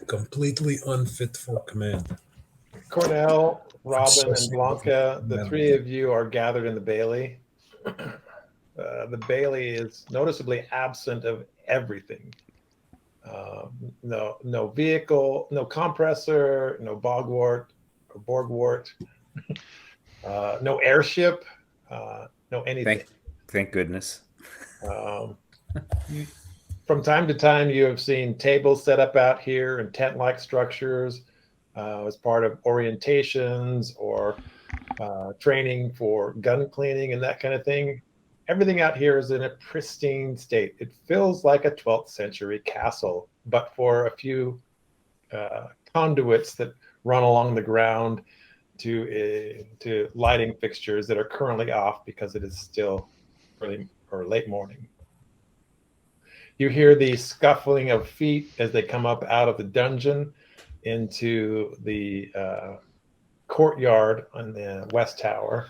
Completely unfit for command. Cornel, Robin, so and sick Blanca, of the them. three of you are gathered in the Bailey. The Bailey is noticeably absent of everything. No vehicle, no compressor, no bogwort or borgwort, no airship, no anything. Thank goodness. From time to time, you have seen tables set up out here and tent-like structures as part of orientations or training for gun cleaning and that kind of thing. Everything out here is in a pristine state. It feels like a 12th century castle, but for a few conduits that run along the ground to lighting fixtures that are currently off because it is still early or late morning. You hear the scuffling of feet as they come up out of the dungeon into the courtyard on the west tower.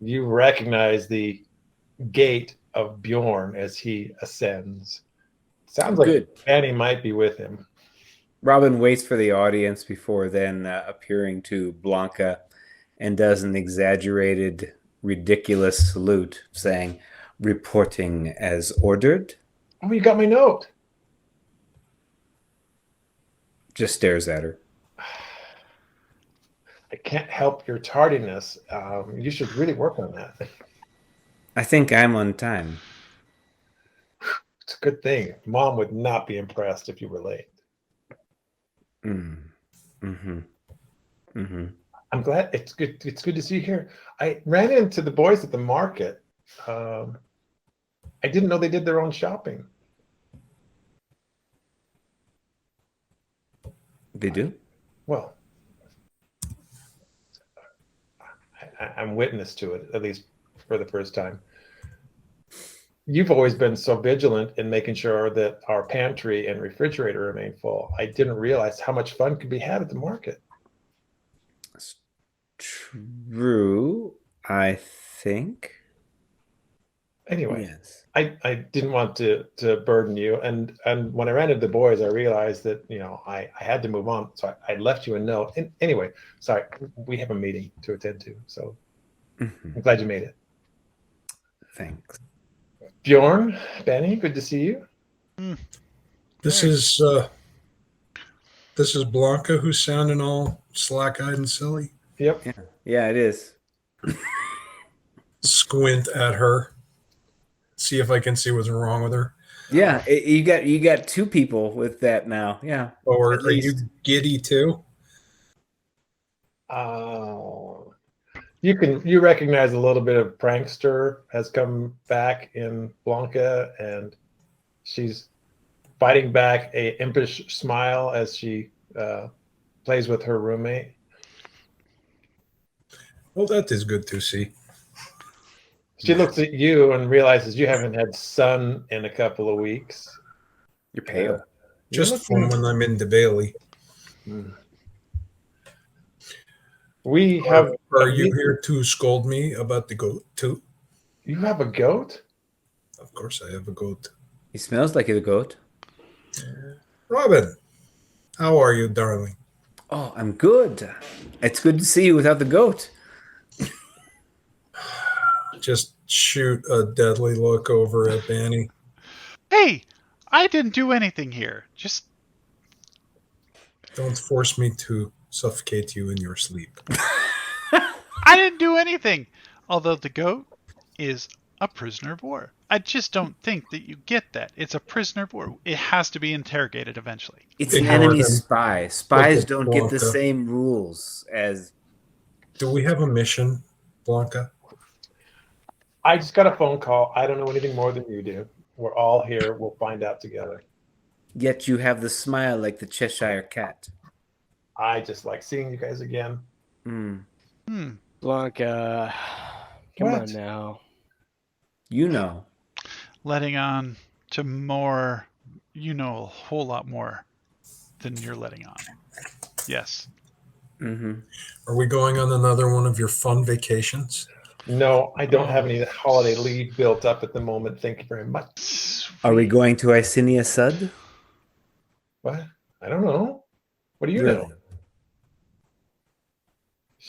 You recognize the gate of Bjorn as he ascends. Sounds like Good. Annie might be with him. Robin waits for the audience before then appearing to Blanca and does an exaggerated, ridiculous salute, saying, "Reporting as ordered." Oh, you got my note. Just stares at her. I can't help your tardiness. You should really work on that. I think I'm on time. It's a good thing. Mom would not be impressed if you were late. Mm-hmm. I'm glad. It's good. It's good to see you here. I ran into the boys at the market. I didn't know they did their own shopping. They do? Well, I'm witness to it, at least for the first time. You've always been so vigilant in making sure that our pantry and refrigerator remain full. I didn't realize how much fun could be had at the market. That's true, I think. Anyway, Yes. I didn't want to burden you, and when I ran into the boys, I realized that I had to move on, so I left you a note. And anyway, sorry, we have a meeting to attend to, so I'm glad you made it. Thanks. Bjorn, Benny, good to see you. This is Blanca who's sounding all slack-eyed and silly. Yep. Yeah, it is. Squint at her. See if I can see what's wrong with her. Yeah, you got two people with that now. Yeah. Or At are you least. giddy too? You recognize a little bit of prankster has come back in Blanca, and she's fighting back a impish smile as she plays with her roommate. Well, that is good to see. She looks at you and realizes you haven't had sun in a couple of weeks. You're pale. Just from when I'm in the Bailey. We have. Are you here to scold me about the goat too? You have a goat? Of course I have a goat. He smells like a goat. Robin, how are you, darling? Oh, I'm good. It's good to see you without the goat. shoot a deadly look over at Banny. Hey, I didn't do anything here. Just Don't force me to suffocate you in your sleep. I didn't do anything. Although the goat is a prisoner of war. I just don't think that you get that. It's a prisoner of war. It has to be interrogated eventually. It's an Ignore enemy him. spy. Spies Look at don't get the Blanca. same rules as. Do we have a mission, Blanca? I just got a phone call. I don't know anything more than you do. We're all here. We'll find out together. Yet you have the smile like the Cheshire cat. I just like seeing you guys again. Mm. Blanca, come What? on now. You know. Letting on to more, you know, a whole lot more than you're letting on. Yes. Mm-hmm. Are we going on another one of your fun vacations? No, I don't have any holiday leave built up at the moment. Thank you very much. Are we going to Icenia Sud? What? I don't know. What do you Really? know?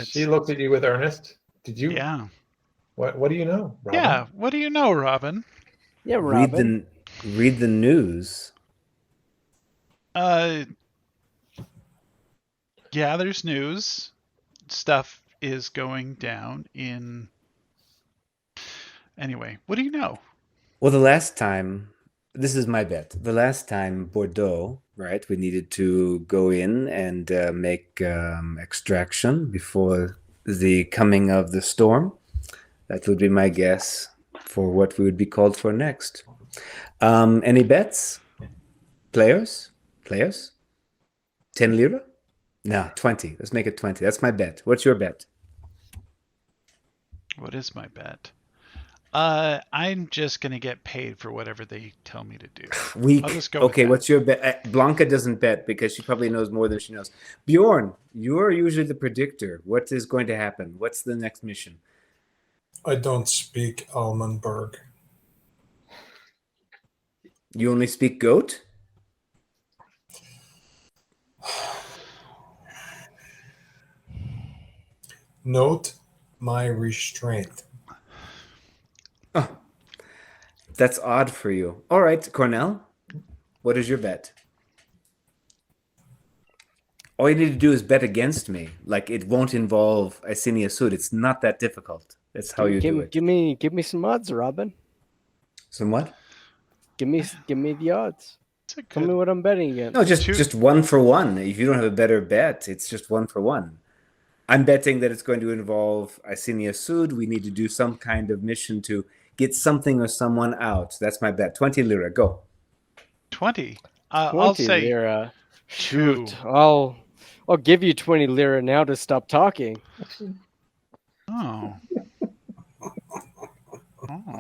She looked at you with earnest. Did you? Yeah. What do you know, Robin? Yeah. What do you know, Robin? Yeah, Robin. Read the news. Yeah, there's news. Stuff is going down in. Anyway, what do you know? Well, the last time, this is my bet. The last time Bordeaux, right? We needed to go in and make extraction before the coming of the storm. That would be my guess for what we would be called for next. Any bets? Players? 10 lira? No, 20. Let's make it 20. That's my bet. What's your bet? What is my bet? I'm just gonna get paid for whatever they tell me to do. Weak. I'll just go with Okay, that. what's your bet? Blanca doesn't bet because she probably knows more than she knows. Bjorn, you're usually the predictor. What is going to happen? What's the next mission? I don't speak Almenberg. You only speak goat? Note my restraint. Oh, that's odd for you. All right, Cornel, what is your bet? All you need to do is bet against me. Like, it won't involve Icenia Sud. It's not that difficult. That's how you do it. Give me some odds, Robin. Some what? Give me the odds. It's a Tell me good. what I'm betting against. No, just 1 for 1. If you don't have a better bet, it's just 1 for 1. I'm betting that it's going to involve Icenia Sud. We need to do some kind of mission to get something or someone out. That's my bet. 20 lira. Go. 20. 20 I'll say lira. 2. Shoot. I'll give you 20 lira now to stop talking. Oh.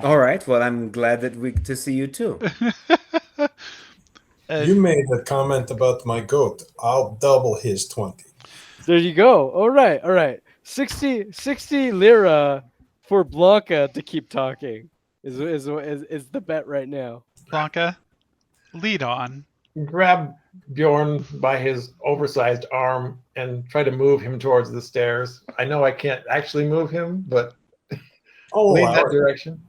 All right. Well, I'm glad to see you too. You made a comment about my goat. I'll double his 20. There you go. All right. 60 lira for Blanca to keep talking is the bet right now. Blanca, lead on. Grab Bjorn by his oversized arm and try to move him towards the stairs. I know I can't actually move him, but Oh, lead that direction.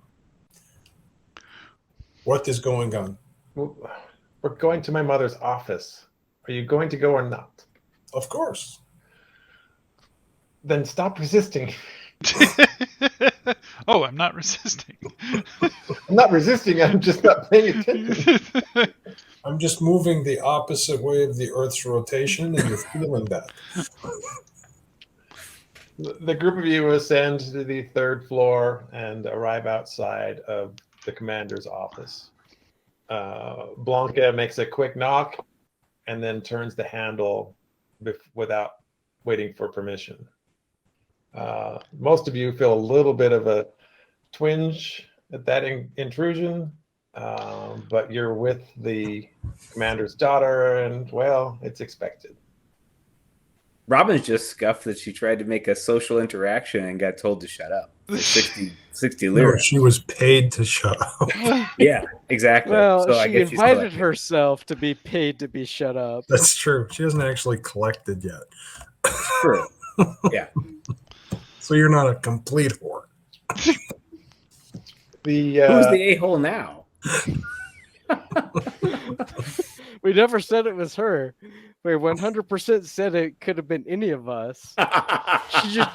what is going on? We're going to my mother's office. Are you going to go or not? Of course. Then stop resisting. Oh, I'm not resisting. I'm not resisting. I'm just not paying attention. I'm just moving the opposite way of the Earth's rotation, and you're feeling that. The group of you ascend to the 3rd floor and arrive outside of the commander's office. Blanca makes a quick knock and then turns the handle without waiting for permission. Most of you feel a little bit of a twinge at that intrusion, but you're with the commander's daughter, and well, it's expected. Robin's just scuffed that she tried to make a social interaction and got told to shut up. For 60 No, lira. she was paid to shut up. Yeah, exactly. Well, So I she guess she's invited collecting. herself to be paid to be shut up. That's true. She hasn't actually collected yet. True. Yeah. So you're not a complete whore. Who's the a-hole now? We never said it was her. We 100% said it could have been any of us.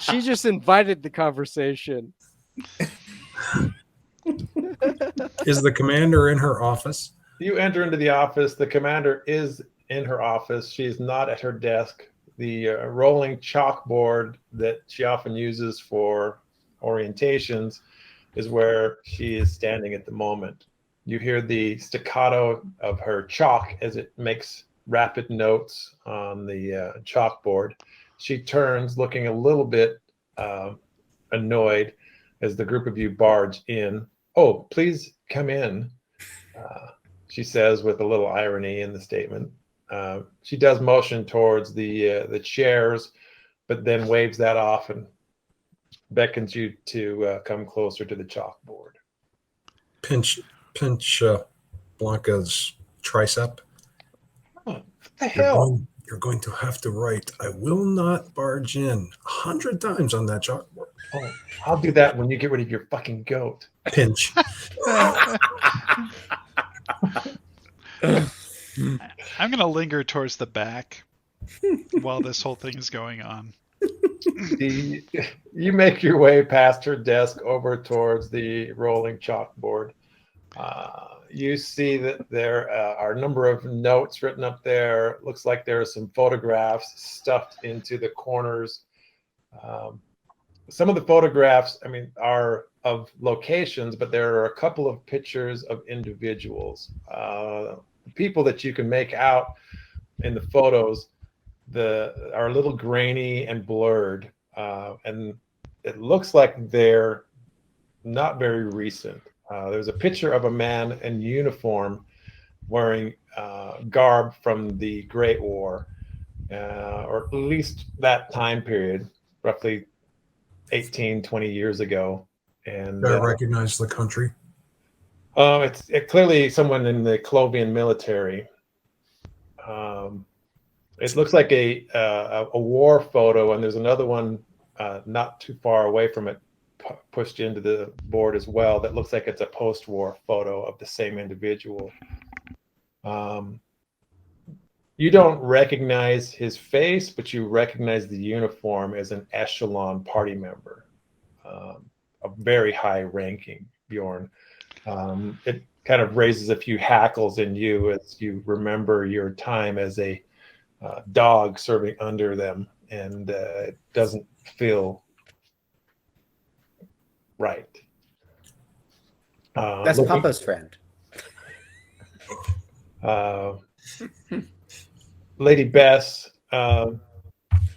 She just invited the conversation. Is the commander in her office? You enter into the office. The commander is in her office. She's not at her desk. The rolling chalkboard that she often uses for orientations is where she is standing at the moment. You hear the staccato of her chalk as it makes rapid notes on the chalkboard. She turns, looking a little bit annoyed as the group of you barge in. "Oh, please come in," she says with a little irony in the statement. She does motion towards the chairs, but then waves that off and beckons you to come closer to the chalkboard. Pinch Blanca's tricep. Oh, what the hell? You're going to have to write, "I will not barge in," 100 times on that chalkboard. Oh, I'll do that when you get rid of your fucking goat. Pinch. I'm going to linger towards the back while this whole thing is going on. You make your way past her desk over towards the rolling chalkboard. You see that there are a number of notes written up there. Looks like there are some photographs stuffed into the corners. Some of the photographs, are of locations, but there are a couple of pictures of individuals. People that you can make out in the photos are a little grainy and blurred, and it looks like they're not very recent. There's a picture of a man in uniform wearing garb from the Great War, or at least that time period, roughly 18, 20 years ago. And I recognize the country. it's clearly someone in the Clovian military. It looks like a war photo, and there's another one not too far away from it, pushed into the board as well, that looks like it's a post-war photo of the same individual. You don't recognize his face, but you recognize the uniform as an echelon party member, a very high ranking, Bjorn. It kind of raises a few hackles in you as you remember your time as a dog serving under them, and it doesn't feel right. That's Papa's friend. Lady Bess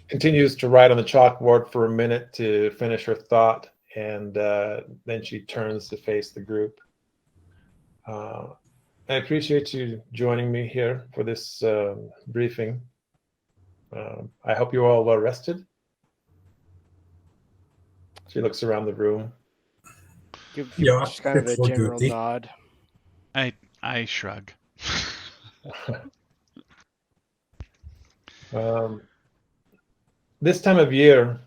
continues to write on the chalkboard for a minute to finish her thought, and then she turns to face the group. I appreciate you joining me here for this briefing. I hope you're all well rested. She looks around the room. Yeah, just kind of a general nod. I shrug. This time of year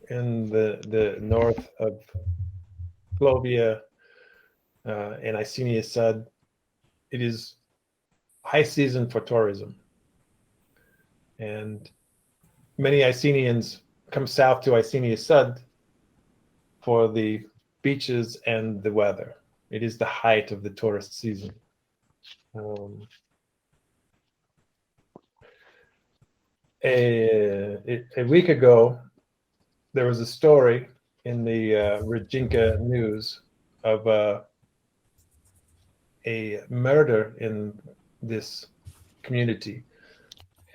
in the north of Clovia and Icenia Sud, it is high season for tourism. And many Icenians come south to Icenia Sud for the beaches and the weather. It is the height of the tourist season. A week ago, there was a story in the Reginca news of a murder in this community.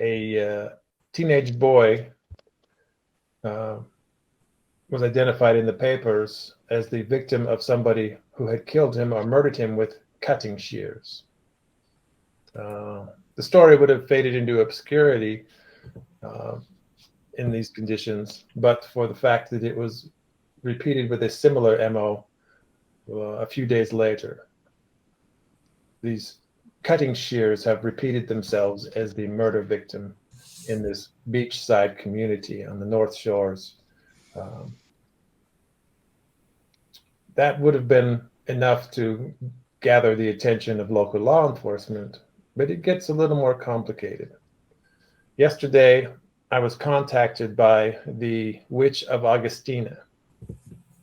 A teenage boy was identified in the papers as the victim of somebody who had killed him or murdered him with cutting shears. The story would have faded into obscurity in these conditions, but for the fact that it was repeated with a similar MO a few days later. These cutting shears have repeated themselves as the murder victim in this beachside community on the North Shores. that would have been enough to gather the attention of local law enforcement, but it gets a little more complicated. Yesterday, I was contacted by the Witch of Augustina.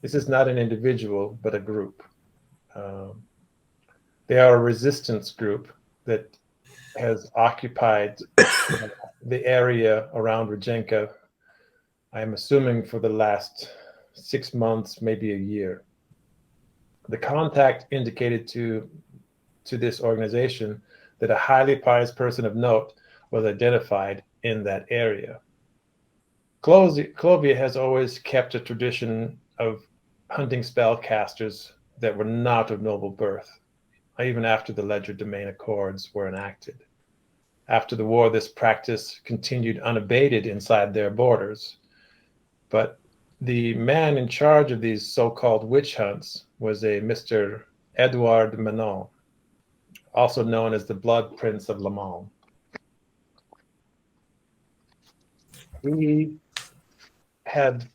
This is not an individual, but a group. They are a resistance group that has occupied the area around Reginca, I'm assuming for the last 6 months, maybe a year. The contact indicated to this organization that a highly pious person of note was identified in that area. Clovia has always kept a tradition of hunting spellcasters that were not of noble birth, even after the legerdemain accords were enacted. After the war, this practice continued unabated inside their borders. But the man in charge of these so-called witch hunts was a Mr. Edouard Manon, also known as the Blood Prince of Le Mans. He had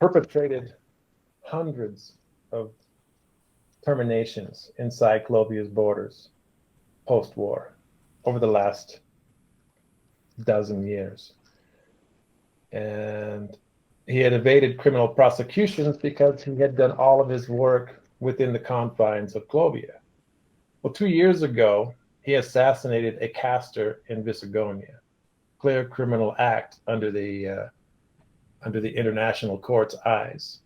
perpetrated hundreds of terminations inside Clovia's borders post-war over the last dozen years. And he had evaded criminal prosecutions because he had done all of his work within the confines of Clovia. Well, 2 years ago, he assassinated a caster in Visigonia, clear criminal act under the international court's eyes,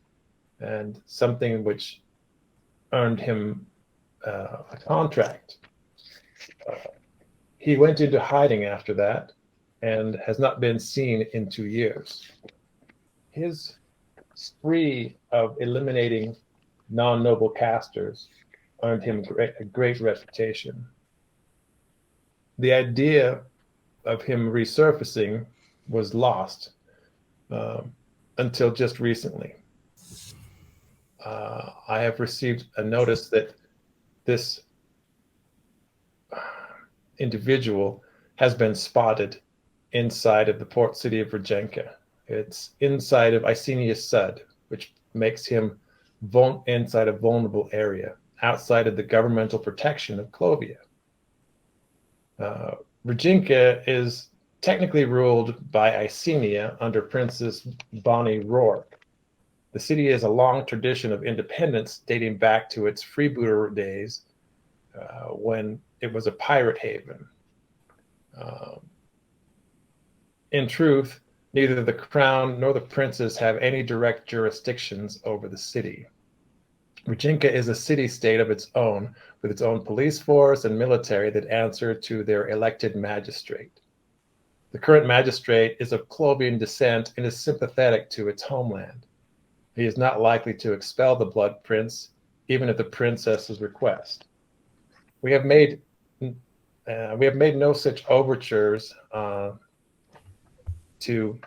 and something which earned him a contract. He went into hiding after that and has not been seen in 2 years. His spree of eliminating non-noble casters earned him a great reputation. The idea of him resurfacing was lost until just recently. I have received a notice that this individual has been spotted inside of the port city of Reginca. It's inside of Icenia Sud, which makes him inside a vulnerable area, outside of the governmental protection of Clovia. Reginca is technically ruled by Icenia under Princess Bonnie Rourke. The city has a long tradition of independence dating back to its freebooter days when it was a pirate haven. In truth, neither the crown nor the princes have any direct jurisdictions over the city. Reginca is a city-state of its own, with its own police force and military that answer to their elected magistrate. The current magistrate is of Clovian descent and is sympathetic to its homeland. He is not likely to expel the Blood Prince, even at the princess's request. We have made no such overtures to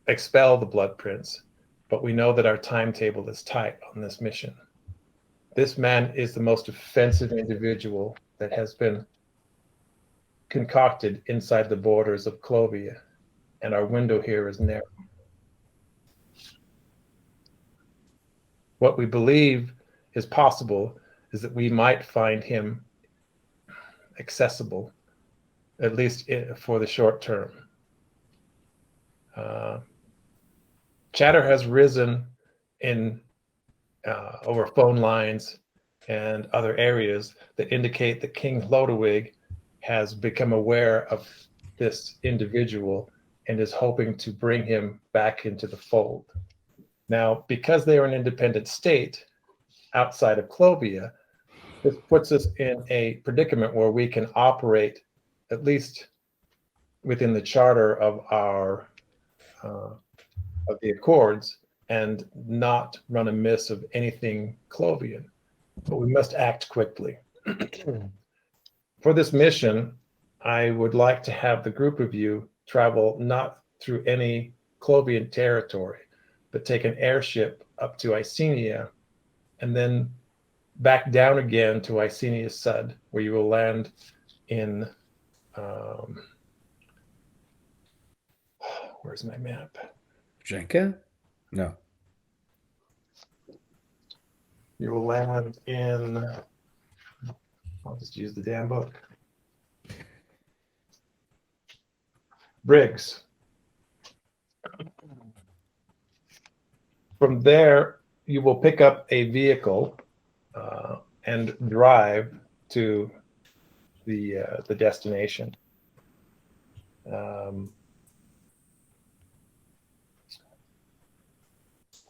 expel the Blood Prince, but we know that our timetable is tight on this mission. This man is the most offensive individual that has been concocted inside the borders of Clovia, and our window here is narrow. What we believe is possible is that we might find him accessible, at least for the short term. Chatter has risen in over phone lines and other areas that indicate that King Hlodewig has become aware of this individual and is hoping to bring him back into the fold. Now, because they are an independent state outside of Clovia, this puts us in a predicament where we can operate, at least within the charter of our of the Accords, and not run amiss of anything Clovian. But we must act quickly. For this mission, I would like to have the group of you travel not through any Clovian territory, but take an airship up to Icenia and then back down again to Icenia Sud, where you will land in, where's my map? Jenka? No. You will land in, I'll just use the damn book. Briggs. From there, you will pick up a vehicle and drive to the destination.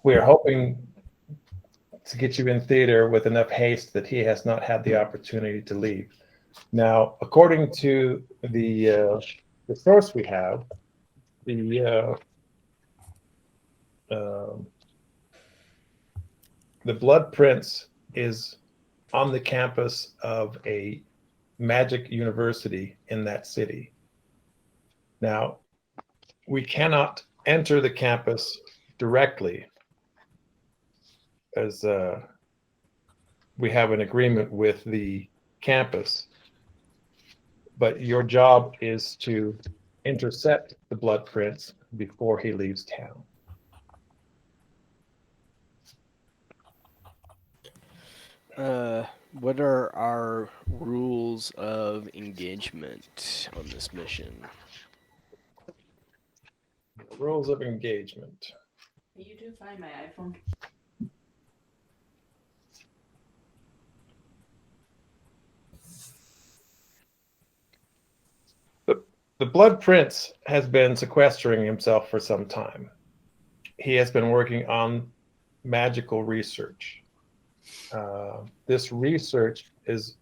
We are hoping to get you in theater with enough haste that he has not had the opportunity to leave. Now, according to the source we have, the Blood Prince is on the campus of a magic university in that city. Now, we cannot enter the campus directly, as we have an agreement with the campus, but your job is to intercept the Blood Prince before he leaves town. What are our rules of engagement on this mission? Rules of engagement. You do find my iPhone. The Blood Prince has been sequestering himself for some time. He has been working on magical research. This research is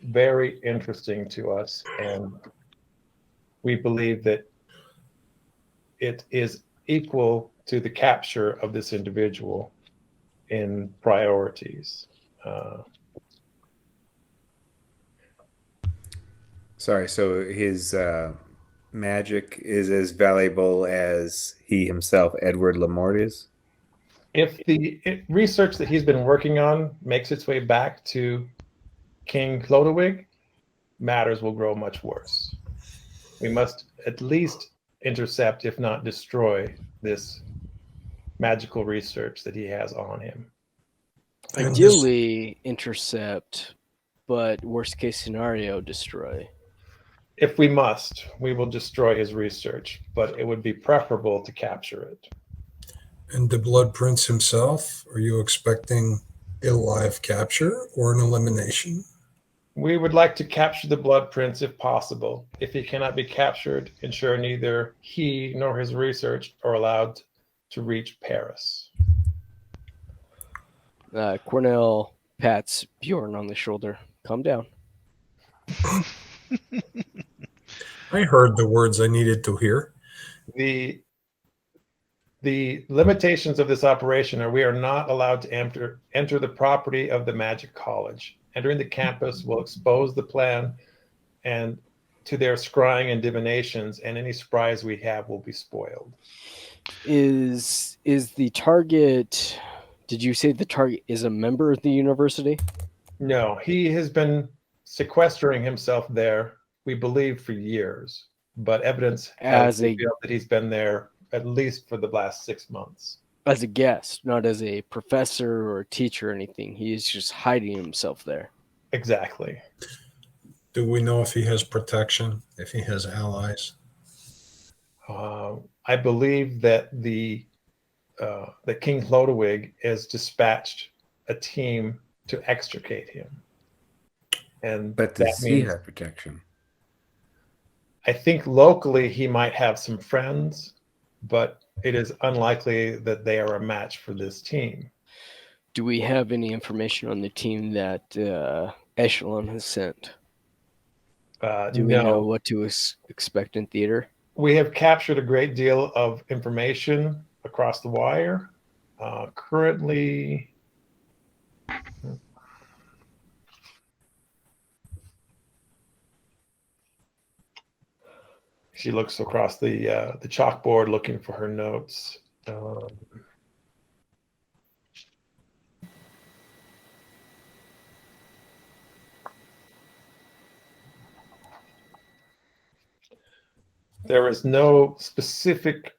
very interesting to us, and we believe that it is equal to the capture of this individual in priorities. Sorry, so his magic is as valuable as he himself, Edward Lamort, is? If the research that he's been working on makes its way back to King Clodowig, matters will grow much worse. We must at least intercept, if not destroy, this magical research that he has on him. Ideally, intercept, but worst case scenario, destroy. If we must, we will destroy his research, but it would be preferable to capture it. And the Blood Prince himself, are you expecting a live capture or an elimination? We would like to capture the Blood Prince if possible. If he cannot be captured, ensure neither he nor his research are allowed to reach Paris. Cornel pats Bjorn on the shoulder. Calm down. I heard the words I needed to hear. The limitations of this operation are we are not allowed to enter the property of the Magic College. Entering the campus will expose the plan and to their scrying and divinations, and any spies we have will be spoiled. Is the target? Did you say the target is a member of the university? No, he has been sequestering himself there, we believe, for years, but evidence has revealed that he's been there at least for the last 6 months. As a guest, not as a professor or teacher or anything. He is just hiding himself there. Exactly. Do we know if he has protection, if he has allies? I believe that the King Clodowig has dispatched a team to extricate him. But does he have protection? I think locally he might have some friends, but it is unlikely that they are a match for this team. Do we have any information on the team that Echelon has sent? Do we know what to expect in theater? We have captured a great deal of information across the wire. Currently, she looks across the chalkboard looking for her notes. There is no specific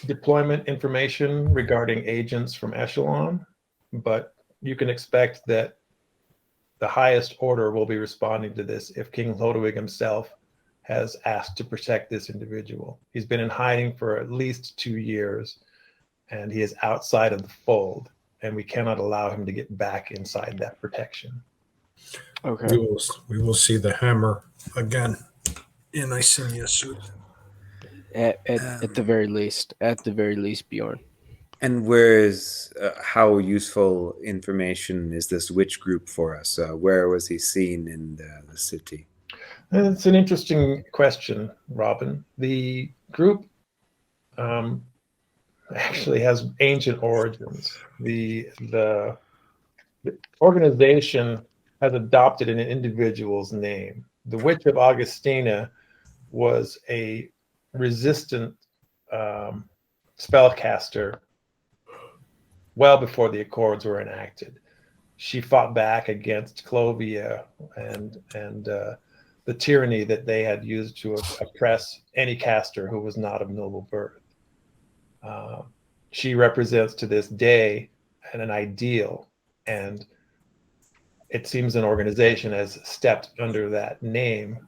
deployment information regarding agents from Echelon, but you can expect that the highest order will be responding to this if King Lodewijk himself has asked to protect this individual. He's been in hiding for at least 2 years, and he is outside of the fold, and we cannot allow him to get back inside that protection. Okay. We will see the hammer again in Icenia Sud. At the very least. At the very least, Bjorn. And where is how useful information is this witch group for us? Where was he seen in the city? It's an interesting question, Robin. The group actually has ancient origins. The organization has adopted an individual's name. The Witch of Augustina was a resistant spellcaster well before the Accords were enacted. She fought back against Clovia and the tyranny that they had used to oppress any caster who was not of noble birth. She represents to this day an ideal, and it seems an organization has stepped under that name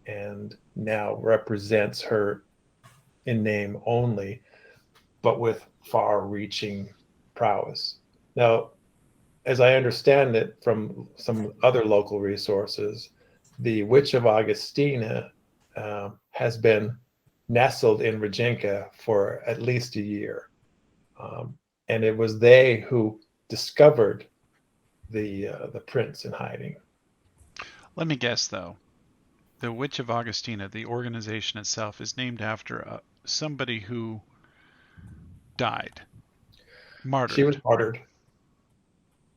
and now represents her in name only, but with far-reaching prowess. Now, as I understand it from some other local resources, the Witch of Augustina has been nestled in Reginca for at least a year. And it was they who discovered the prince in hiding. Let me guess, though. The Witch of Augustina, the organization itself, is named after somebody who died. Martyred. She was martyred.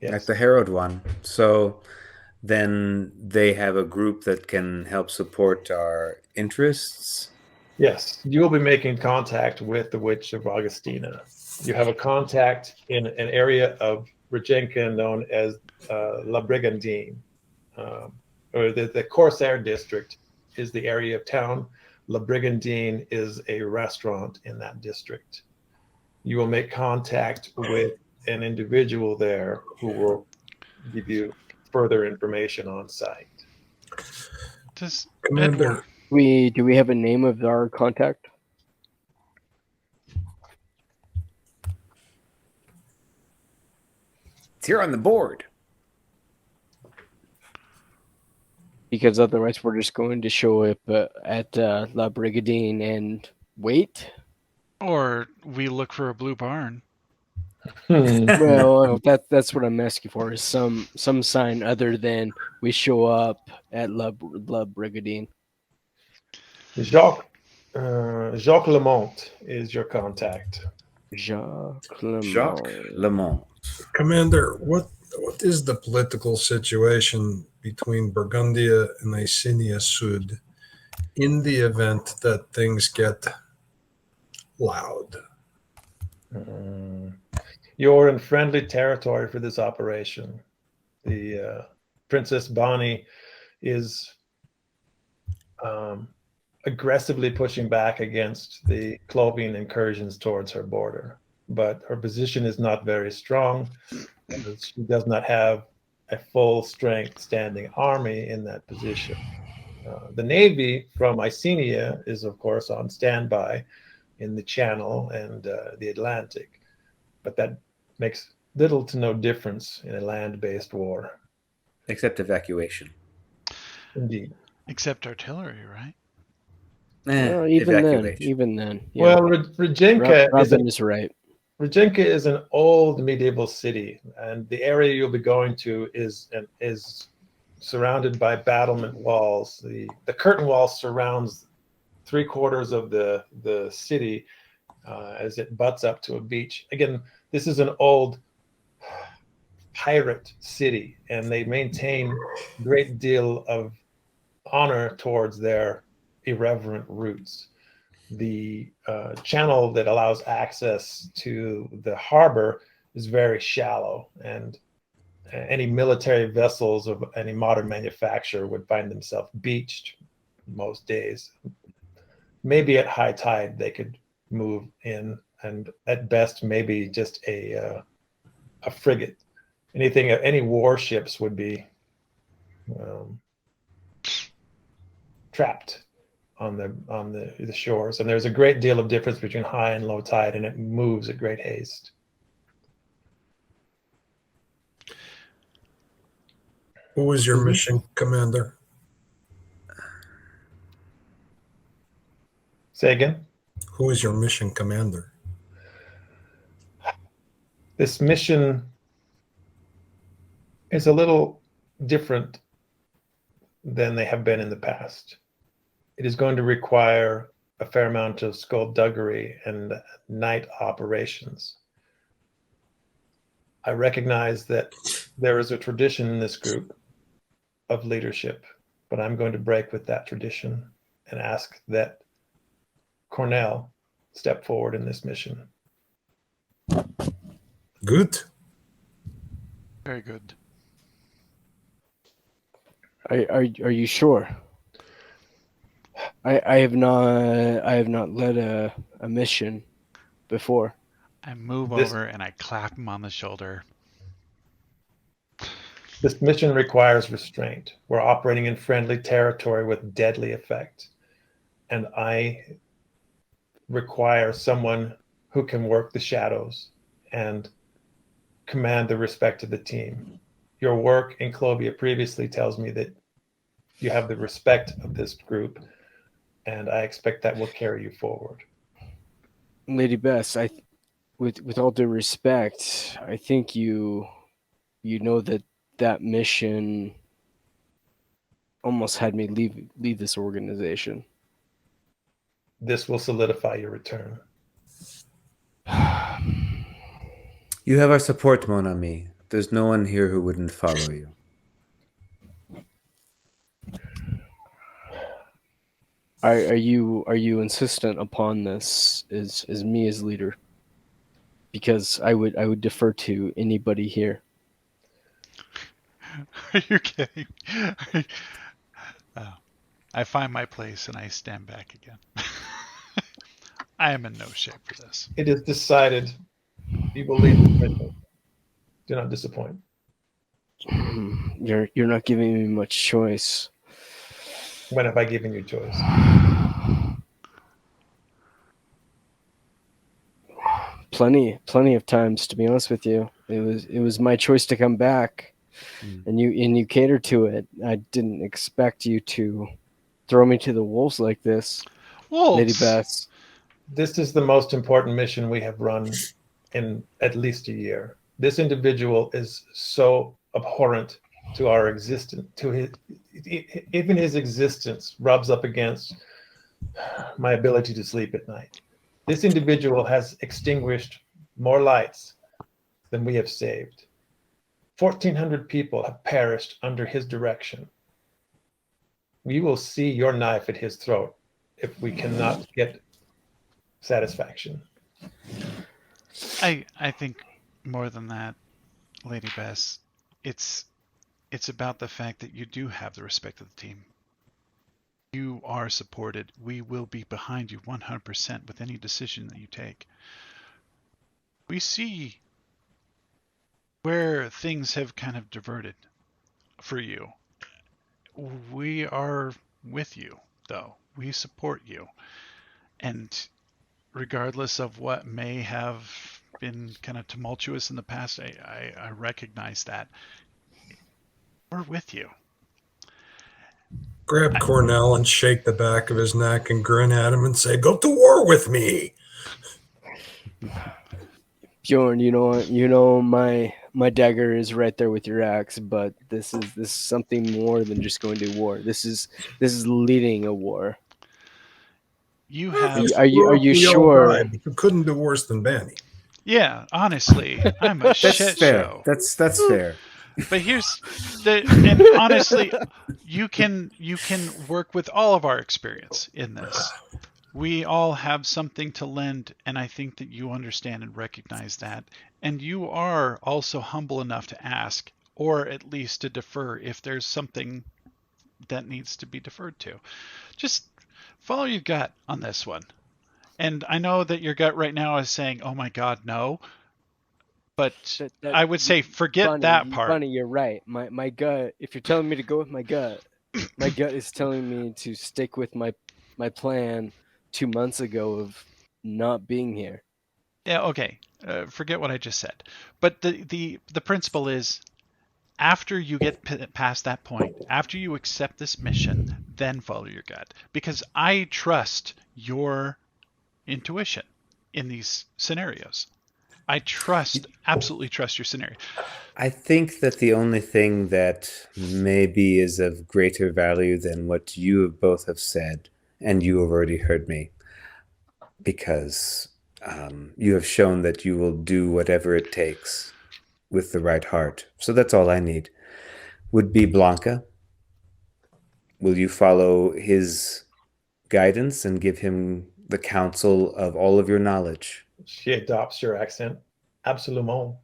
Yes. Like the Herod one. So then they have a group that can help support our interests. Yes, you will be making contact with the Witch of Augustina. You have a contact in an area of Reginca known as La Brigandine. Or the Corsair district is the area of town. La Brigandine is a restaurant in that district. You will make contact with an individual there who will give you further information on site. Does Commander, Do we have a name of our contact? It's here on the board. Because otherwise we're just going to show up at La Brigadine and wait. Or we look for a blue barn. Well, that's what I'm asking for, is some sign other than we show up at La Brigadine. Jacques Lamont is your contact. Jacques Lamont. Jacques Lamont. Commander, what is the political situation between Burgundia and Icenia Sud in the event that things get loud? You're in friendly territory for this operation. The Princess Bonnie is aggressively pushing back against the Clovian incursions towards her border, but her position is not very strong. She does not have a full strength standing army in that position. The Navy from Icenia is, of course, on standby in the Channel and the Atlantic, but that makes little to no difference in a land-based war. Except evacuation. Indeed. Except artillery, right? Well, even then. Yeah. Well, Reginca Robin is right. Reginca is an old medieval city, and the area you'll be going to is surrounded by battlement walls. The curtain wall surrounds 3/4 of the city as it butts up to a beach. Again, this is an old pirate city, and they maintain a great deal of honor towards their irreverent roots. The channel that allows access to the harbor is very shallow, and any military vessels of any modern manufacture would find themselves beached most days. Maybe at high tide they could move in, and at best maybe just a frigate any warships would be trapped on the shores. And there's a great deal of difference between high and low tide, and it moves at great haste. Who was your mission commander? Say again? Who is your mission commander? This mission is a little different than they have been in the past. It is going to require a fair amount of skullduggery and night operations. I recognize that there is a tradition in this group of leadership, but I'm going to break with that tradition and ask that Cornel step forward in this mission. Good. Very good. Are you sure? I have not led a mission before. I move This- over and I clap him on the shoulder. This mission requires restraint. We're operating in friendly territory with deadly effect. And I require someone who can work the shadows and command the respect of the team. Your work in Clovia previously tells me that you have the respect of this group, and I expect that will carry you forward. Lady Bess, with all due respect, I think you know that mission almost had me leave this organization. This will solidify your return. You have our support, mon ami. There's no one here who wouldn't follow you. Are you insistent upon this as me as leader? Because I would defer to anybody here. Are you kidding? Oh, I find my place and I stand back again. I am in no shape for this. It is decided you will lead the mission. Do not disappoint. You're not giving me much choice. When have I given you choice? Plenty of times, to be honest with you. It was my choice to come back, and you catered to it. I didn't expect you to throw me to the wolves like this, Wolves. Lady Bess. This is the most important mission we have run in at least a year. This individual is so abhorrent to our existence, even his existence rubs up against my ability to sleep at night. This individual has extinguished more lights than we have saved. 1,400 people have perished under his direction. We will see your knife at his throat if we cannot get satisfaction. I think more than that, Lady Bess, it's about the fact that you do have the respect of the team. You are supported. We will be behind you 100% with any decision that you take. We see where things have kind of diverted for you. We are with you, though. We support you. And regardless of what may have been kind of tumultuous in the past, I recognize that. We're with you. Grab Cornel and shake the back of his neck and grin at him and say, "Go to war with me." Bjorn, you know my dagger is right there with your axe, but this is something more than just going to war. This is leading a war. You have. Are you sure? You couldn't do worse than Banny. Yeah, honestly, I'm a shit fair. show. That's fair. But and honestly, you can work with all of our experience in this. We all have something to lend, and I think that you understand and recognize that. And you are also humble enough to ask, or at least to defer if there's something that needs to be deferred to. Just follow your gut on this one. And I know that your gut right now is saying, "Oh my God, no." But I would say forget Bunny, that part. Bunny, you're right. My gut. If you're telling me to go with my gut is telling me to stick with my plan 2 months ago of not being here. Yeah, okay. Forget what I just said. But the principle is, after you get past that point, after you accept this mission, then follow your gut. Because I trust your intuition in these scenarios. I absolutely trust your scenario. I think that the only thing that maybe is of greater value than what you both have said, and you have already heard me, because you have shown that you will do whatever it takes with the right heart. So that's all I need. Would be Blanca. Will you follow his guidance and give him the counsel of all of your knowledge? She adopts your accent. Absolument.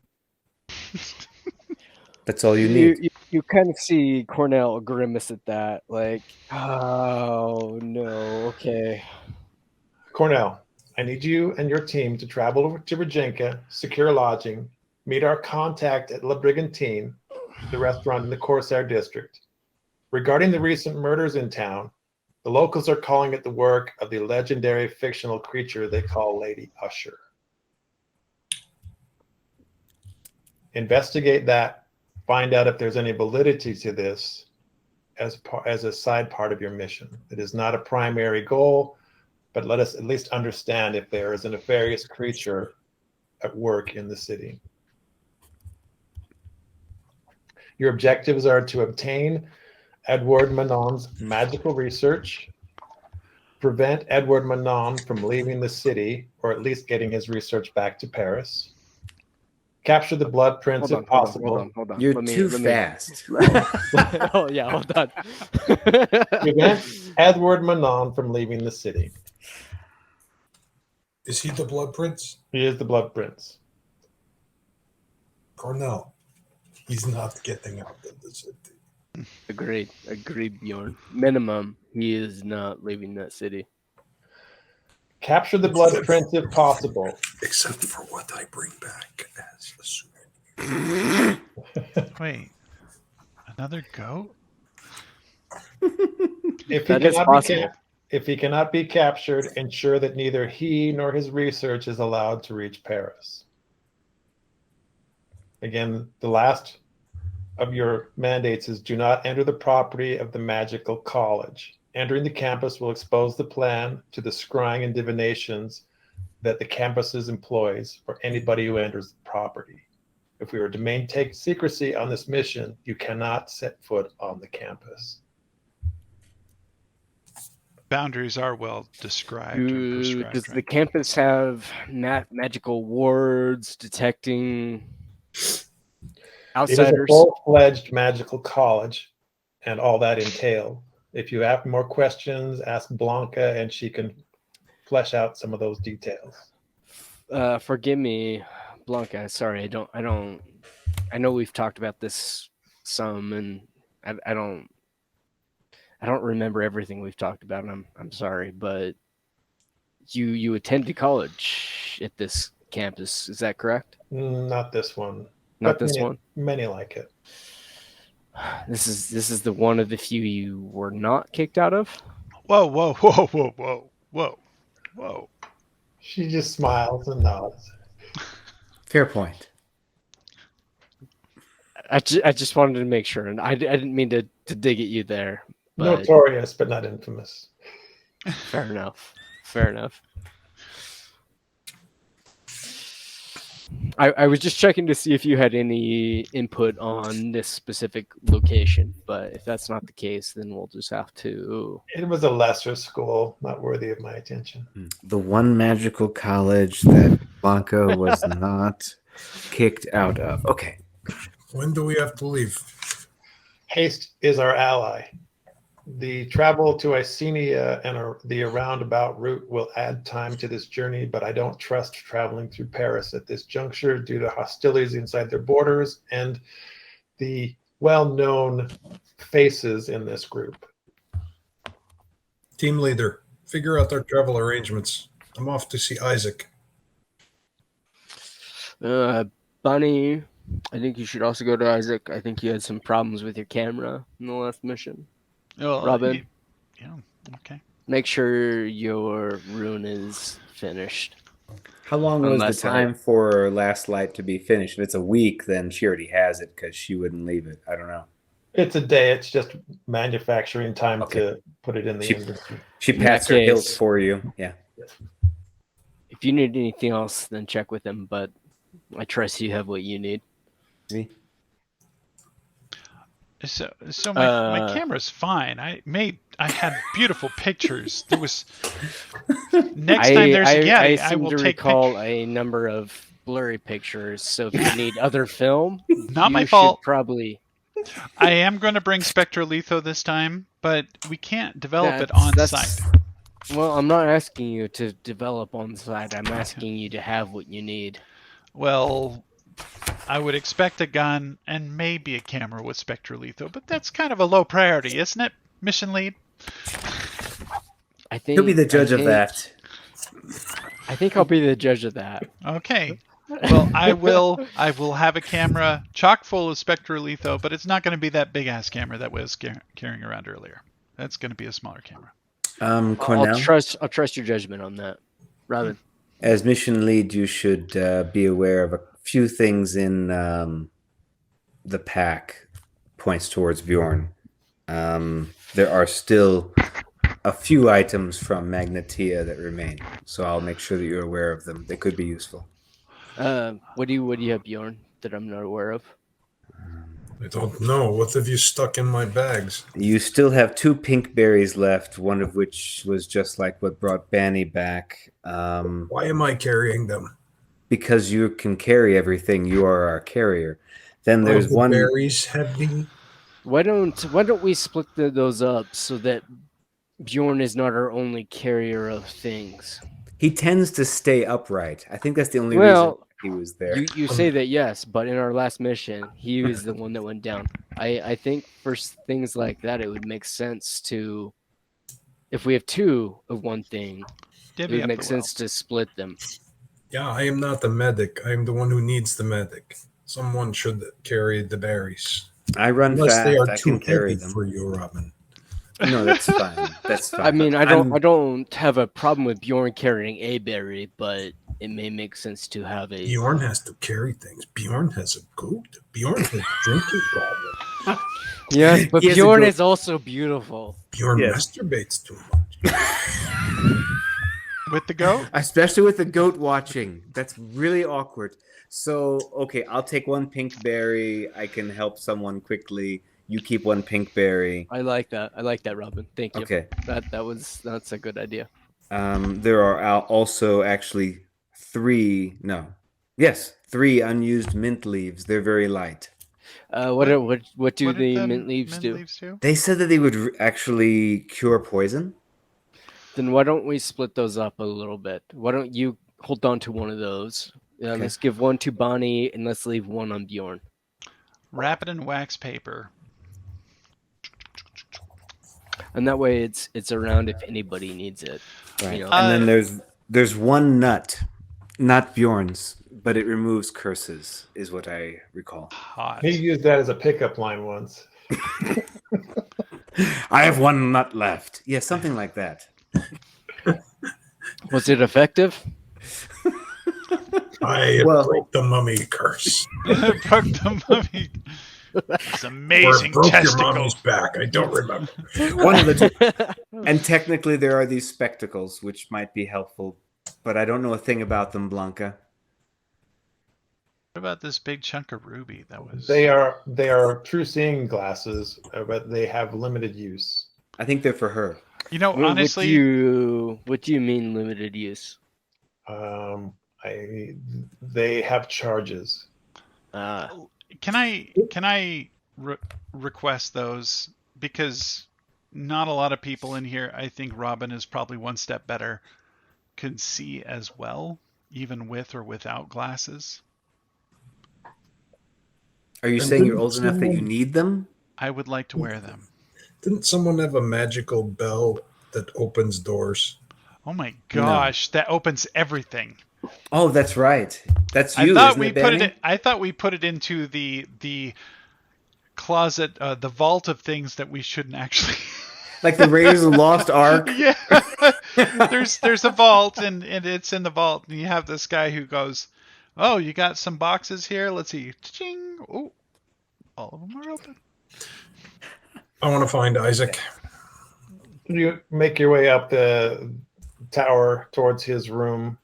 That's all you need. You kind of see Cornel grimace at that, like, oh no, okay. Cornel, I need you and your team to travel over to Reginca, secure lodging, meet our contact at La Brigantine, the restaurant in the Corsair district. Regarding the recent murders in town, the locals are calling it the work of the legendary fictional creature they call Lady Usher. Investigate that, find out if there's any validity to this as a side part of your mission. It is not a primary goal, but let us at least understand if there is a nefarious creature at work in the city. Your objectives are to obtain Edward Manon's magical research, prevent Edward Manon from leaving the city, or at least getting his research back to Paris, capture the blood prints if possible. Hold on. You're too fast. Oh yeah, hold on. Prevent Edward Manon from leaving the city. Is he the blood prince? He is the blood prince. Cornel. He's not getting out of the city. Agreed, Bjorn. Minimum, he is not leaving that city. Capture the blood prints if possible. Except for what I bring back as a souvenir. Wait, another goat? If he cannot be captured, ensure that neither he nor his research is allowed to reach Paris. Again, the last of your mandates is do not enter the property of the magical college. Entering the campus will expose the plan to the scrying and divinations that the campus employs for anybody who enters the property. If we were to maintain secrecy on this mission, you cannot set foot on the campus. Boundaries are well described. Or prescribed, Does right? the campus have magical wards detecting It is a outsiders? full-fledged magical college and all that entails. If you have more questions, ask Blanca and she can flesh out some of those details. Forgive me, Blanca. Sorry, I know we've talked about this some, and I don't remember everything we've talked about. And I'm sorry, but you attended college at this campus, is that correct? Not this one. Not this one. Many like it. This is the one of the few you were not kicked out of. Whoa. She just smiles and nods. Fair point. I just wanted to make sure, and I didn't mean to dig at you there. But Notorious, but not infamous. fair enough. I was just checking to see if you had any input on this specific location, but if that's not the case, then we'll just have to. It was a lesser school, not worthy of my attention. The one magical college that Blanca was not kicked out of. Okay. When do we have to leave? Haste is our ally. The travel to Icenia and the roundabout route will add time to this journey, but I don't trust traveling through Paris at this juncture due to hostilities inside their borders and the well-known faces in this group. Team leader, figure out their travel arrangements. I'm off to see Isaac. Bunny, I think you should also go to Isaac. I think you had some problems with your camera in the last mission. Well, Robin, yeah. Okay. make sure your rune is finished. How long was the Unless time for her last light to be finished? If it's a week, then she already has it because she wouldn't leave it. I don't know. It's a day. It's just manufacturing time Okay. to put it in the She- industry. She In pats that her hilt case- for you. Yeah. If you need anything else, then check with him. But I trust you have what you need. See? So my Uh, camera's fine. I had beautiful pictures. There was next time there's a I Yeti, I seem will to take recall pictures. a number of blurry pictures. So if you need other film, Not my you should fault. Probably. I am going to bring Spectrolitho this time, but we can't develop it on site. Well, I'm not asking you to develop on site. I'm asking you to have what you need. Well, I would expect a gun and maybe a camera with Spectrolitho, but that's kind of a low priority, isn't it, mission lead? I think He'll be the judge of that. I think I'll be the judge of that. Okay. Well, I will have a camera chock full of Spectrolitho, but it's not going to be that big ass camera that was carrying around earlier. That's going to be a smaller camera. Cornel, I'll trust your judgment on that, Robin. as mission lead, you should be aware of a few things in the pack points towards Bjorn. There are still a few items from Magnetia that remain, so I'll make sure that you're aware of them. They could be useful. What do you have, Bjorn, that I'm not aware of? I don't know. What have you stuck in my bags? You still have 2 pink berries left, one of which was just like what brought Banny back. Why am I carrying them? Because you can carry everything, you are our carrier. Then there's Are the one. berries heavy? Why don't we split those up so that Bjorn is not our only carrier of things? He tends to stay upright. I think that's the only Well, reason he was there. You say that, yes, but in our last mission, he was the one that went down. I think for things like that, it would make sense to, if we have 2 of one thing, it Divvy would up make the sense to split them. Yeah, I am not the medic. I am the one who needs the medic. Someone should carry the berries. I run Unless fast. they are I too can carry heavy them. for you, Robin. No, that's fine. That's fine. I mean, I I'm- don't have a problem with Bjorn carrying a berry, but it may make sense to have a. Bjorn has to carry things. Bjorn has a goat. Bjorn has a drinking problem. Yes, but He has a Bjorn goat. is also beautiful. Bjorn Yes. masturbates too much. With the goat? Especially with the goat watching. That's really awkward. So, okay, I'll take 1 pink berry. I can help someone quickly. You keep 1 pink berry. I like that. Robin. Thank you. Okay. That's a good idea. There are also actually 3 unused mint leaves. They're very light. What do What did the mint leaves do? They said that they would actually cure poison. Then why don't we split those up a little bit? Why don't you hold on to one of those? Okay. Let's give 1 to Bonnie and let's leave 1 on Bjorn. Wrap it in wax paper. And that way it's around if anybody needs it. Right. You know? And then there's 1 nut, not Bjorn's, but it removes curses, is what I recall. Hot. He used that as a pickup line once. I have 1 nut left. Yeah, something like that. Was it effective? I Well- broke the mummy curse. Broke the mummy. It's Or amazing broke your testicle. mommy's back. I don't remember. One of the 2. And technically, there are these spectacles, which might be helpful, but I don't know a thing about them, Blanca. What about this big chunk of ruby that was? They are true seeing glasses, but they have limited use. I think they're for her. You know, honestly, what do you mean limited use? They have charges. can I request those, because not a lot of people in here. I think Robin is probably 1 step better. Can see as well, even with or without glasses. Are you And saying you're didn't old enough that you someone- need them? I would like to wear them. Didn't someone have a magical bell that opens doors? Oh my gosh, that opens everything. Oh, that's right. That's I you, thought isn't we it, put Danny? it. I thought we put it into the closet, the vault of things that we shouldn't actually. Like the Raiders of the Lost Ark. Yeah, there's a vault, and it's in the vault, and you have this guy who goes, "Oh, you got some boxes here. Let's see. Ching. Oh, all of them are open." I want to find Isaac. You make your way up the tower towards his room.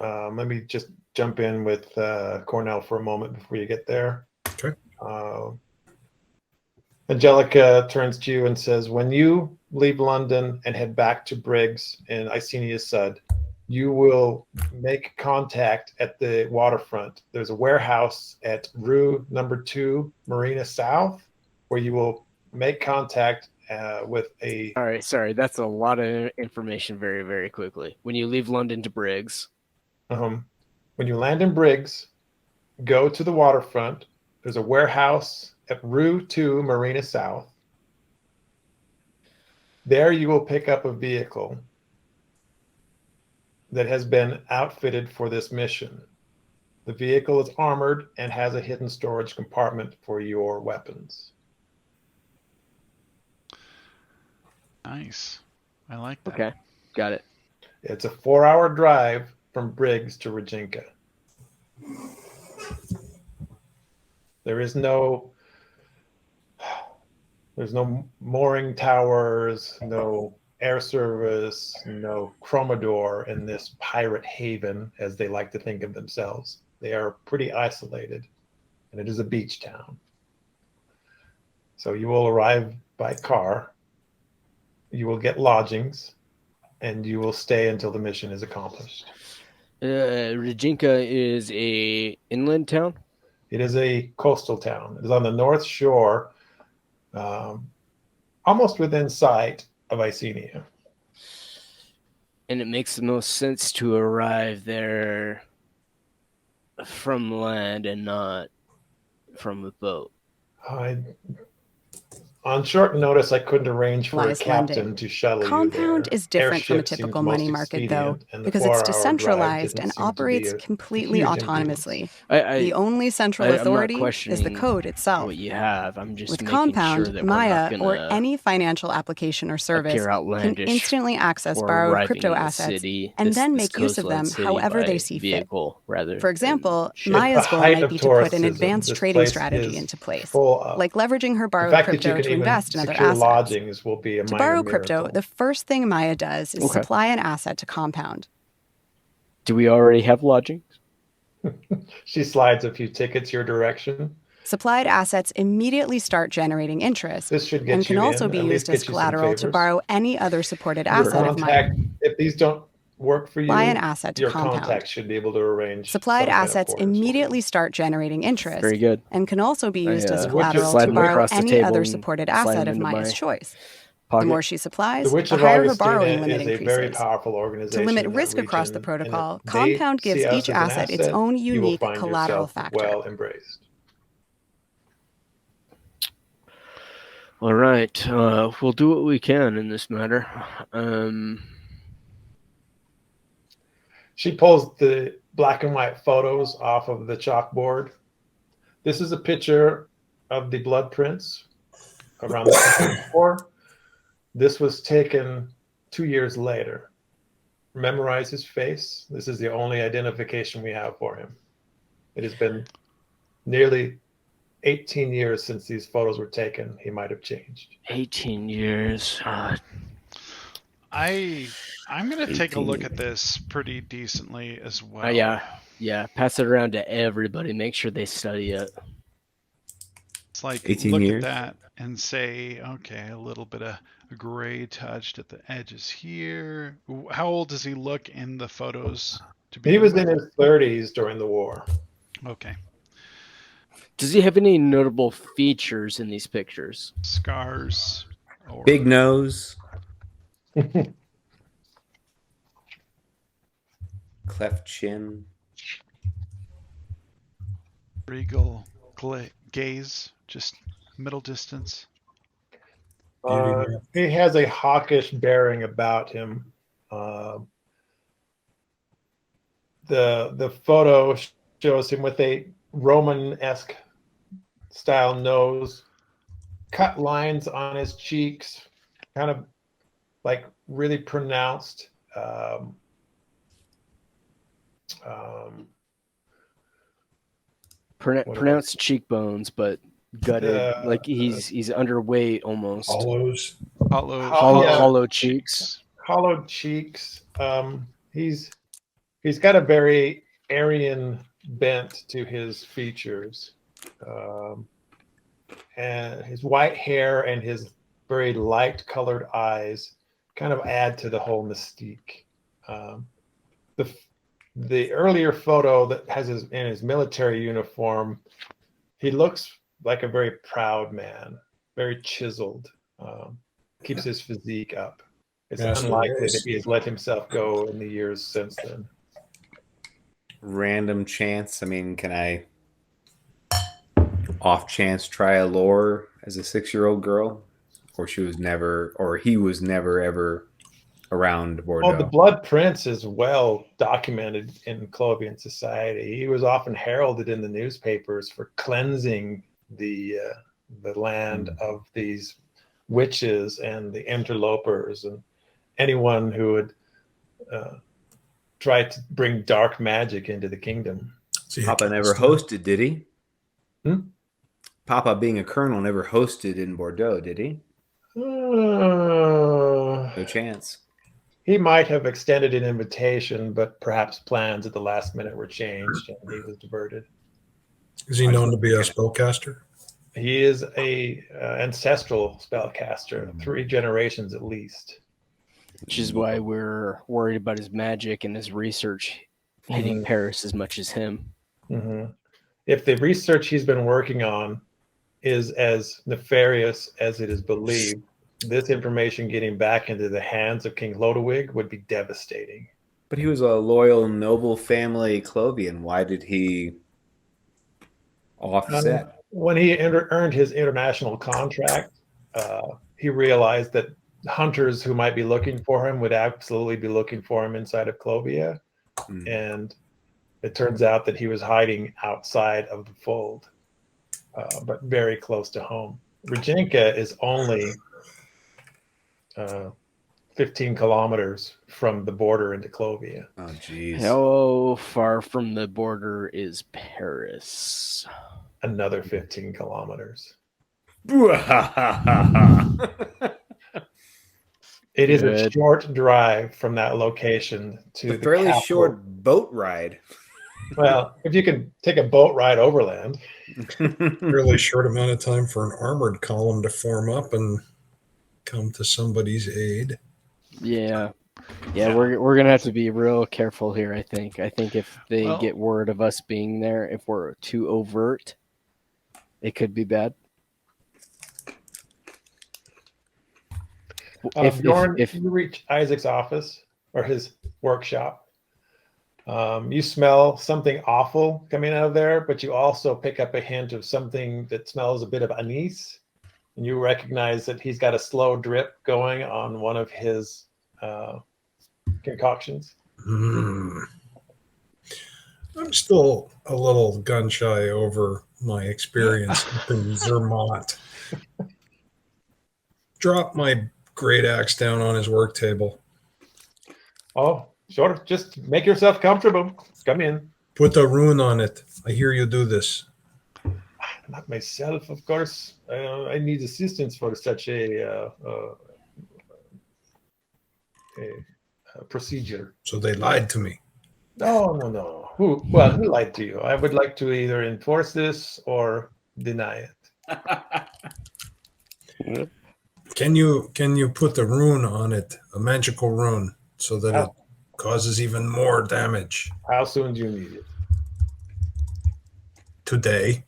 Let me just jump in with Cornel for a moment before you get there. Okay. Angelica turns to you and says, when you leave London and head back to Briggs in Icenia Sud, you will make contact at the waterfront. There's a warehouse at Rue number 2, Marina South, where you will make contact with a... All right, sorry, that's a lot of information very, very quickly. When you leave London to Briggs. When you land in Briggs, go to the waterfront. There's a warehouse at Rue 2, Marina South. There you will pick up a vehicle that has been outfitted for this mission. The vehicle is armored and has a hidden storage compartment for your weapons. Nice. I like that. Okay, got it. It's a 4-hour drive from Briggs to Reginca. There's no mooring towers, no air service, no Chromador in this pirate haven, as they like to think of themselves. They are pretty isolated, and it is a beach town. So you will arrive by car, you will get lodgings, and you will stay until the mission is accomplished. Reginca is a inland town? It is a coastal town. It is on the north shore, almost within sight of Icenia. And it makes the most sense to arrive there from land and not from a boat. On short notice, I couldn't arrange for a Lies captain landing. to shuttle Compound you there. is different from a Airship typical seems money most market, though, expedient, and the because it's 4-hour drive decentralized didn't and seem to be operates a completely huge autonomously. I The only central I'm not authority is the questioning code itself. what you have. I'm just With making Compound, sure that Maya, we're not or gonna any financial application or service appear can outlandish instantly access for borrowed arriving crypto in the assets city, and then this make use of coastline them city however by they see fit. vehicle, rather For than example, ship. Maya's the goal height might of be to put an touricism. advanced This trading place strategy is into place, full of. like leveraging her The borrowed fact that you crypto can to even invest in other secure assets. lodgings will be a To minor borrow miracle. crypto, the first thing Maya does is Okay. supply an asset to Compound. Do we already have lodging? She slides a few tickets your direction. Supplied assets immediately start generating interest This should and get can you also in, be at least used as get you some collateral to favors. borrow any other supported Your asset of Maya. contact, if these don't work for you, Supply an asset to your Compound. contact should be able to arrange Supplied some kind of assets quarters for you. immediately start generating interest Very good. and can also be used as The collateral Witch to of- borrow across the any table other and supported slide asset them of into Maya's my choice. pocket. The more she supplies, The Witch the of higher her Augustina borrowing limit is a very increases. powerful organization. To limit in that risk across the region, and if protocol, they Compound see gives us each as an asset its asset, own you will unique find collateral yourself factor. well embraced. All right. We'll do what we can in this matter. She pulls the black and white photos off of the chalkboard. This is a picture of the blood prints around the time before. This was taken 2 years later. Memorize his face. This is the only identification we have for him. It has been nearly 18 years since these photos were taken. He might have changed. 18 years. I'm gonna take a 18 look at years. this pretty decently as well. Yeah. Pass it around to everybody. Make sure they study it. It's like 18 look years? at that and say, okay, a little bit of gray touched at the edges here. How old does he look in the photos? To He was begin in his 30s during the war. with? Okay. Does he have any notable features in these pictures? Scars or Big nose. Cleft chin. regal gaze, just middle distance. He has a hawkish bearing about him. the photo shows him with a Roman-esque style nose, cut lines on his cheeks, kind of like really pronounced. Pronounced cheekbones, but gutted, like he's underweight almost. Hollows. Hollow cheeks. Hollowed cheeks. He's got a very Aryan bent to his features, and his white hair and his very light colored eyes kind of add to the whole mystique. The earlier photo that has in his military uniform, he looks like a very proud man, very chiseled, keeps his physique up. It's unlikely that he has let himself go in the years since then. Random chance. I mean, can I off chance try a lore as a 6-year-old girl? Or he was never ever around Bordeaux. Oh, the Blood Prince is well documented in Clovian society. He was often heralded in the newspapers for cleansing the land of these witches and the interlopers and anyone who would try to bring dark magic into the kingdom. Papa never hosted, did he? Papa, being a colonel, never hosted in Bordeaux, did he? No chance. He might have extended an invitation, but perhaps plans at the last minute were changed and he was diverted. Is he known to be a spellcaster? He is a ancestral spellcaster, 3 generations at least. Which is why we're worried about his magic and his research hitting Paris as much as him. Mm-hmm. If the research he's been working on is as nefarious as it is believed, this information getting back into the hands of King Lodewig would be devastating. But he was a loyal, noble family Clovian. Why did he offset? When he earned his international contract, he realized that hunters who might be looking for him would absolutely be looking for him inside of Clovia. And it turns out that he was hiding outside of the fold, but very close to home. Reginca is only 15 kilometers from the border into Clovia. Oh, geez. How far from the border is Paris? Another 15 kilometers. It is a short drive from that location to a fairly short boat ride. Well, if you can take a boat ride overland. Fairly short amount of time for an armored column to form up and come to somebody's aid. Yeah, we're gonna have to be real careful here. I think if they get word of us being there, if we're too overt, it could be bad. If you reach Isaac's office or his workshop, you smell something awful coming out of there, but you also pick up a hint of something that smells a bit of anise. And you recognize that he's got a slow drip going on one of his concoctions. I'm still a little gun shy over my experience in Zermatt. Drop my great axe down on his work table. Oh, sure. Just make yourself comfortable. Come in. Put a rune on it. I hear you do this. Not myself, of course. I need assistance for such a procedure. So they lied to me. No. Who lied to you? I would like to either enforce this or deny it. Can you put the rune on it, a magical rune, so that it causes even more damage? How soon do you need it? Today.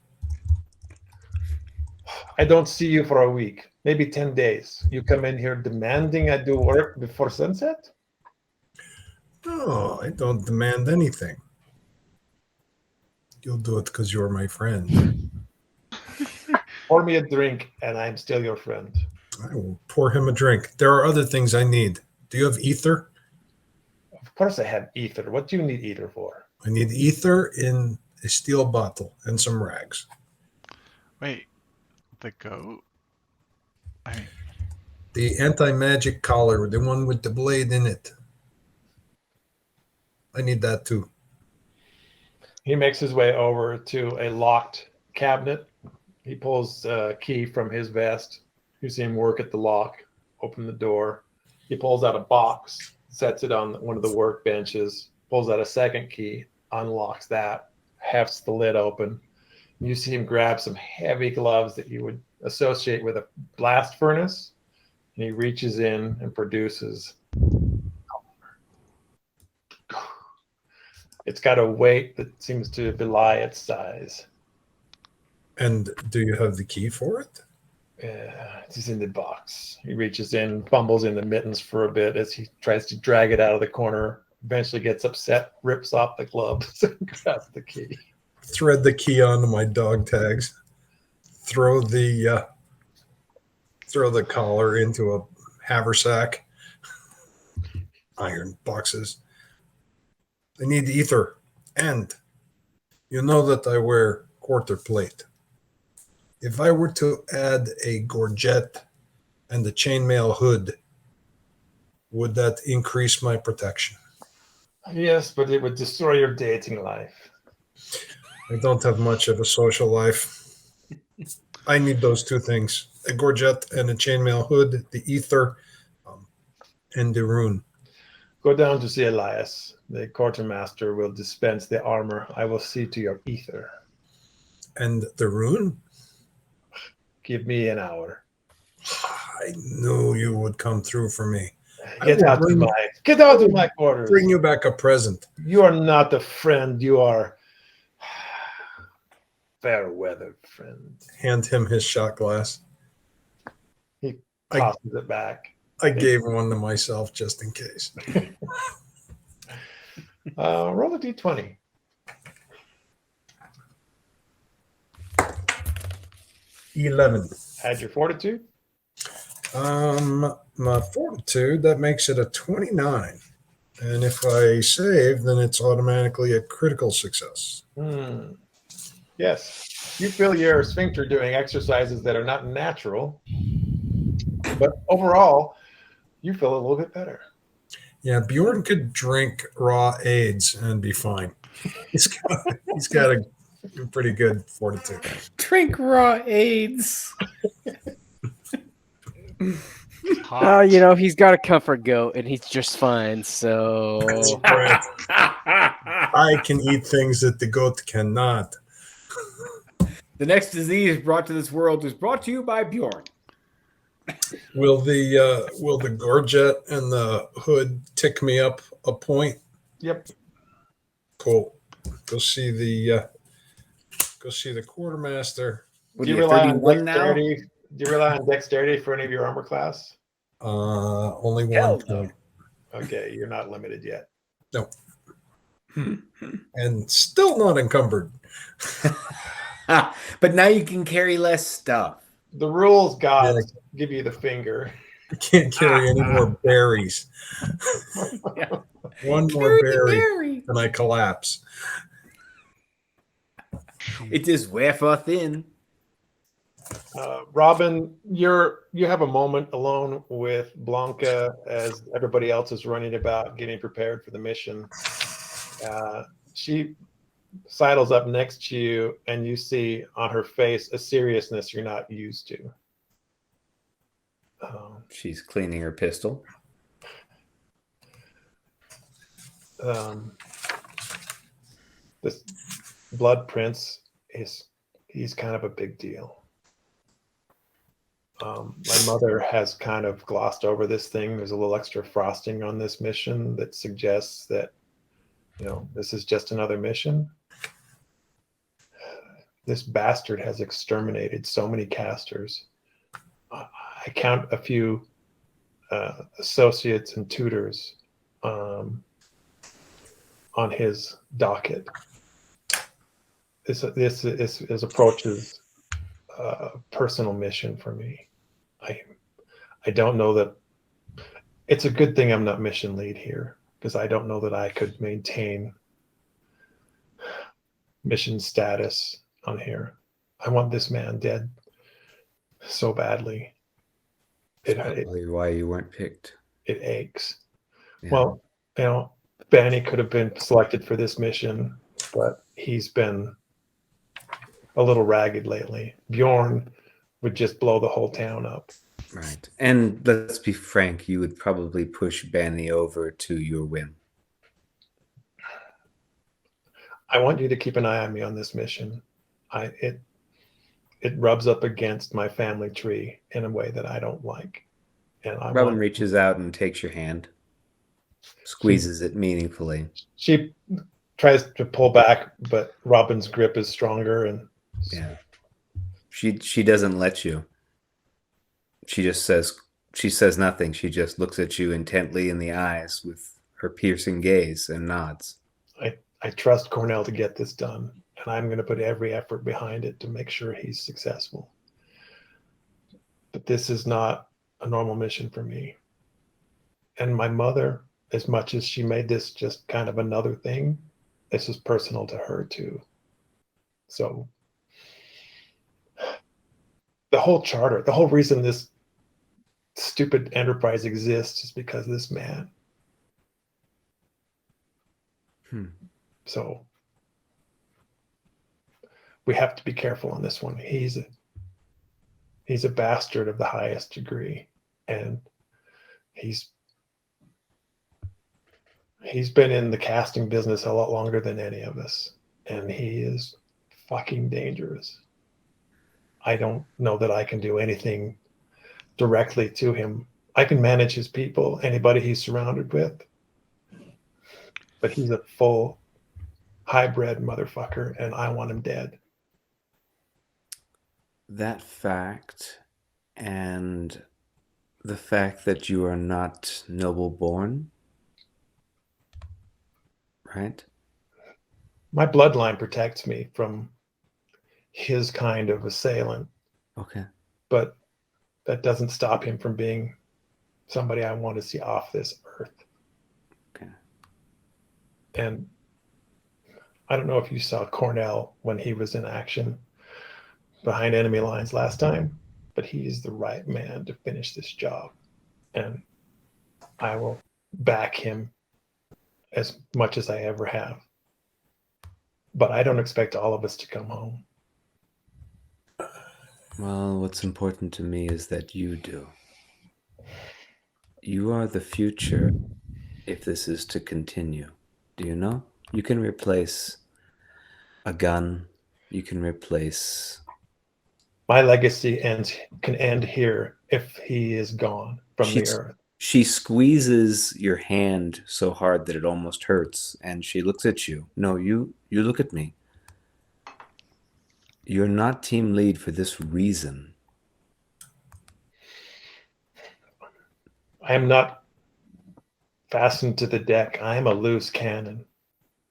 I don't see you for a week, maybe 10 days. You come in here demanding I do work before sunset? No, I don't demand anything. You'll do it because you're my friend. Pour me a drink and I'm still your friend. I will pour him a drink. There are other things I need. Do you have ether? Of course I have ether. What do you need ether for? I need ether in a steel bottle and some rags. Wait, the goat? I mean, The anti-magic collar, the one with the blade in it. I need that too. He makes his way over to a locked cabinet. He pulls a key from his vest. You see him work at the lock, open the door. He pulls out a box, sets it on one of the workbenches, pulls out a second key, unlocks that, hefts the lid open. You see him grab some heavy gloves that you would associate with a blast furnace, and he reaches in and produces. It's got a weight that seems to belie its size. And do you have the key for it? It's in the box. He reaches in, fumbles in the mittens for a bit as he tries to drag it out of the corner, eventually gets upset, rips off the gloves, and grabs the key. Thread the key onto my dog tags. Throw the collar into a haversack. Iron boxes. I need ether. And you know that I wear quarter plate. If I were to add a gorget and a chainmail hood, would that increase my protection? Yes, but it would destroy your dating life. I don't have much of a social life. I need those two things: a gorget and a chainmail hood, the ether, and the rune. Go down to see Elias. The quartermaster will dispense the armor. I will see to your ether. And the rune? Give me an hour. I knew you would come through for me. Get out of my quarters. Bring you back a present. You are not a friend. You are fair weather friend. Hand him his shot glass. He tosses it back. I gave one to myself just in case. Roll a d20. $11. Add your fortitude. My fortitude, that makes it a 29. And if I save, then it's automatically a critical success. Yes. You feel your sphincter doing exercises that are not natural, but overall, you feel a little bit better. Yeah, Bjorn could drink raw AIDS and be fine. He's got a pretty good fortitude. Drink raw AIDS. He's got a comfort goat and he's just fine. So Right. I can eat things that the goat cannot. The next disease brought to this world is brought to you by Bjorn. Will the gorget and the hood tick me up a point? Yep. Cool. Go see the quartermaster. Do you rely on dexterity? Do you rely on dexterity for any of your armor class? Only Hell one no. point. Okay, you're not limited yet. No. And still not encumbered. But now you can carry less stuff. The rules gods give you the finger. I can't carry any more berries. Yeah. One more berry and I collapse. It is wafer thin. Robin, you have a moment alone with Blanca as everybody else is running about getting prepared for the mission. She sidles up next to you, and you see on her face a seriousness you're not used to. She's cleaning her pistol. This Blood Prince he's kind of a big deal. My mother has kind of glossed over this thing. There's a little extra frosting on this mission that suggests that, this is just another mission. This bastard has exterminated so many casters. I count a few associates and tutors on his docket. This approaches a personal mission for me. I don't know that it's a good thing I'm not mission lead here, because I don't know that I could maintain mission status on here. I want this man dead so badly. That's It probably why you weren't picked. it aches. Yeah. Well, Banny could have been selected for this mission, but he's been a little ragged lately. Bjorn would just blow the whole town up. Right. And let's be frank, you would probably push Banny over to your whim. I want you to keep an eye on me on this mission. It rubs up against my family tree in a way that I don't like. And Robin reaches out and takes your hand, squeezes it meaningfully. She tries to pull back, but Robin's grip is stronger, and Yeah. She doesn't let you. She says nothing. She just looks at you intently in the eyes with her piercing gaze and nods. I trust Cornel to get this done, and I'm going to put every effort behind it to make sure he's successful. But this is not a normal mission for me. And my mother, as much as she made this just kind of another thing, this is personal to her too. So the whole charter, the whole reason this stupid enterprise exists is because of this man. So we have to be careful on this one. He's a bastard of the highest degree, and he's been in the casting business a lot longer than any of us, and he is fucking dangerous. I don't know that I can do anything directly to him. I can manage his people, anybody he's surrounded with, but he's a full hybrid motherfucker, and I want him dead. That fact, and the fact that you are not noble born, right? My bloodline protects me from his kind of assailant. Okay. But that doesn't stop him from being somebody I want to see off this earth. Okay. And I don't know if you saw Cornel when he was in action behind enemy lines last time, but he is the right man to finish this job. And I will back him as much as I ever have. But I don't expect all of us to come home. Well, what's important to me is that you do. You are the future if this is to continue. Do you know? You can replace a gun. You can replace... My legacy can end here if he is gone from the earth. She squeezes your hand so hard that it almost hurts, and she looks at you. No, you look at me. You're not team lead for this reason. I am not fastened to the deck. I am a loose cannon,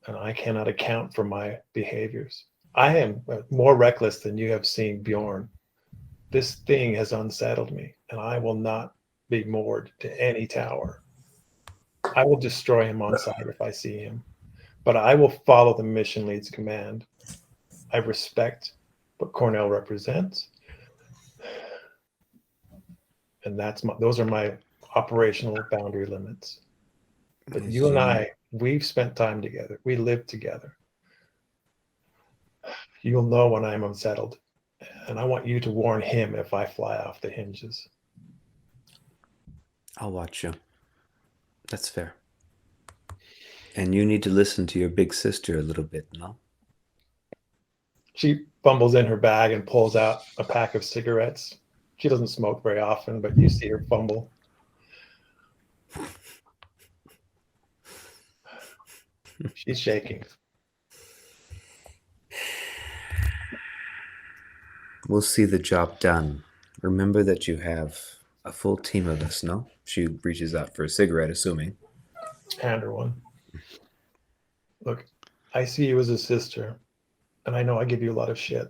and I cannot account for my behaviors. I am more reckless than you have seen Bjorn. This thing has unsettled me, and I will not be moored to any tower. I will destroy him on sight if I see him, but I will follow the mission lead's command. I respect what Cornel represents, and those are my operational boundary limits. But you and I, we've spent time together. We live together. You'll know when I'm unsettled, and I want you to warn him if I fly off the hinges. I'll watch you. That's fair. And you need to listen to your big sister a little bit, no? She fumbles in her bag and pulls out a pack of cigarettes. She doesn't smoke very often, but you see her fumble. She's shaking. We'll see the job done. Remember that you have a full team of us, no? She reaches out for a cigarette, assuming. Hand her one. Look, I see you as a sister, and I know I give you a lot of shit.